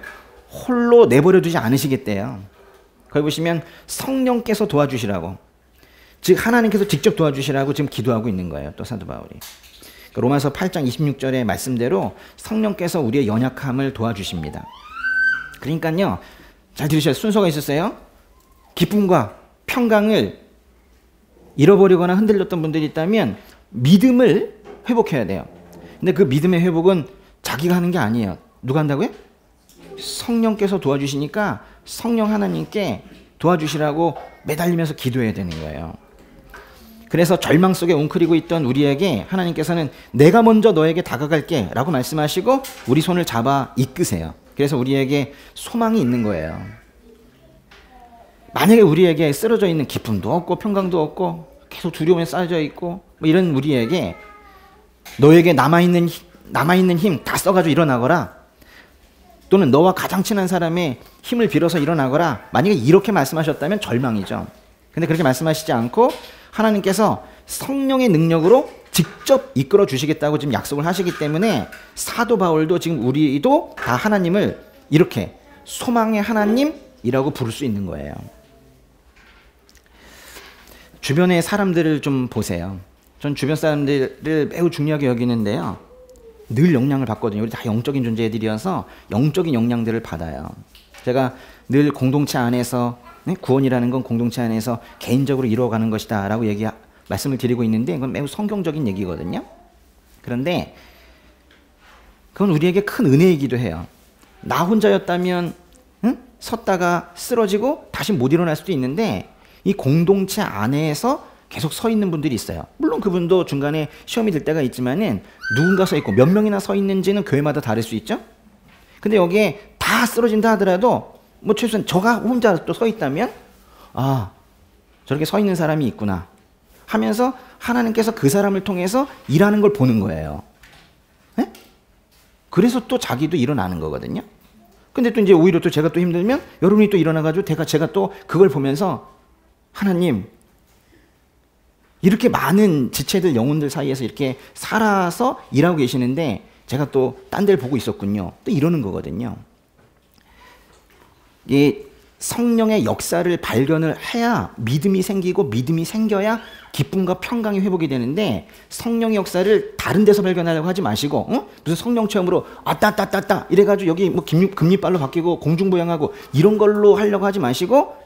홀로 내버려 두지 않으시겠대요. 거기 보시면 성령께서 도와주시라고, 즉 하나님께서 직접 도와주시라고 지금 기도하고 있는 거예요. 또 사도 바울이 로마서 8장 26절의 말씀대로 성령께서 우리의 연약함을 도와주십니다. 그러니까요, 잘 들으셔야 순서가 있었어요. 기쁨과 평강을 잃어버리거나 흔들렸던 분들이 있다면 믿음을 회복해야 돼요. 근데 그 믿음의 회복은 자기가 하는 게 아니에요. 누가 한다고요? 성령께서 도와주시니까 성령 하나님께 도와주시라고 매달리면서 기도해야 되는 거예요. 그래서 절망 속에 웅크리고 있던 우리에게 하나님께서는 내가 먼저 너에게 다가갈게 라고 말씀하시고 우리 손을 잡아 이끄세요. 그래서 우리에게 소망이 있는 거예요. 만약에 우리에게 쓰러져 있는 기쁨도 없고 평강도 없고 계속 두려움에 쌓여져 있고 뭐 이런 우리에게 너에게 남아있는 힘 다 써가지고 일어나거라, 또는 너와 가장 친한 사람의 힘을 빌어서 일어나거라, 만약에 이렇게 말씀하셨다면 절망이죠. 근데 그렇게 말씀하시지 않고 하나님께서 성령의 능력으로 직접 이끌어 주시겠다고 지금 약속을 하시기 때문에 사도 바울도 지금 우리도 다 하나님을 이렇게 소망의 하나님이라고 부를 수 있는 거예요. 주변의 사람들을 좀 보세요. 전 주변 사람들을 매우 중요하게 여기는데요. 늘 영향을 받거든요. 우리 다 영적인 존재들이어서 영적인 영향들을 받아요. 제가 늘 공동체 안에서, 구원이라는 건 공동체 안에서 개인적으로 이루어가는 것이다 라고 말씀을 드리고 있는데 그건 매우 성경적인 얘기거든요. 그런데 그건 우리에게 큰 은혜이기도 해요. 나 혼자였다면 섰다가 쓰러지고 다시 못 일어날 수도 있는데 이 공동체 안에서 계속 서 있는 분들이 있어요. 물론 그분도 중간에 시험이 들 때가 있지만은 누군가 서 있고 몇 명이나 서 있는지는 교회마다 다를 수 있죠. 근데 여기에 다 쓰러진다 하더라도 뭐 최소한 저가 혼자 또 서 있다면 아, 저렇게 서 있는 사람이 있구나 하면서 하나님께서 그 사람을 통해서 일하는 걸 보는 거예요. 네? 그래서 또 자기도 일어나는 거거든요. 근데 또 이제 오히려 또 제가 또 힘들면 여러분이 또 일어나가지고 제가 또 그걸 보면서 하나님, 이렇게 많은 지체들 영혼들 사이에서 이렇게 살아서 일하고 계시는데 제가 또 딴 데를 보고 있었군요. 또 이러는 거거든요. 이 성령의 역사를 발견을 해야 믿음이 생기고 믿음이 생겨야 기쁨과 평강이 회복이 되는데 성령의 역사를 다른 데서 발견하려고 하지 마시고 무슨 성령 체험으로 따따따따 이래가지고 여기 뭐 금리빨로 바뀌고 공중부양하고 이런 걸로 하려고 하지 마시고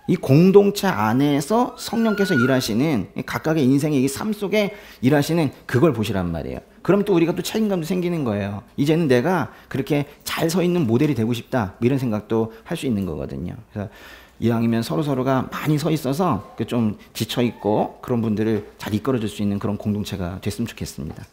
이 공동체 안에서 성령께서 일하시는 각각의 인생의 이 삶 속에 일하시는 그걸 보시란 말이에요. 그럼 또 우리가 또 책임감도 생기는 거예요. 이제는 내가 그렇게 잘 서 있는 모델이 되고 싶다, 뭐 이런 생각도 할 수 있는 거거든요. 그래서 이왕이면 서로가 많이 서 있어서 좀 지쳐 있고 그런 분들을 잘 이끌어 줄 수 있는 그런 공동체가 됐으면 좋겠습니다.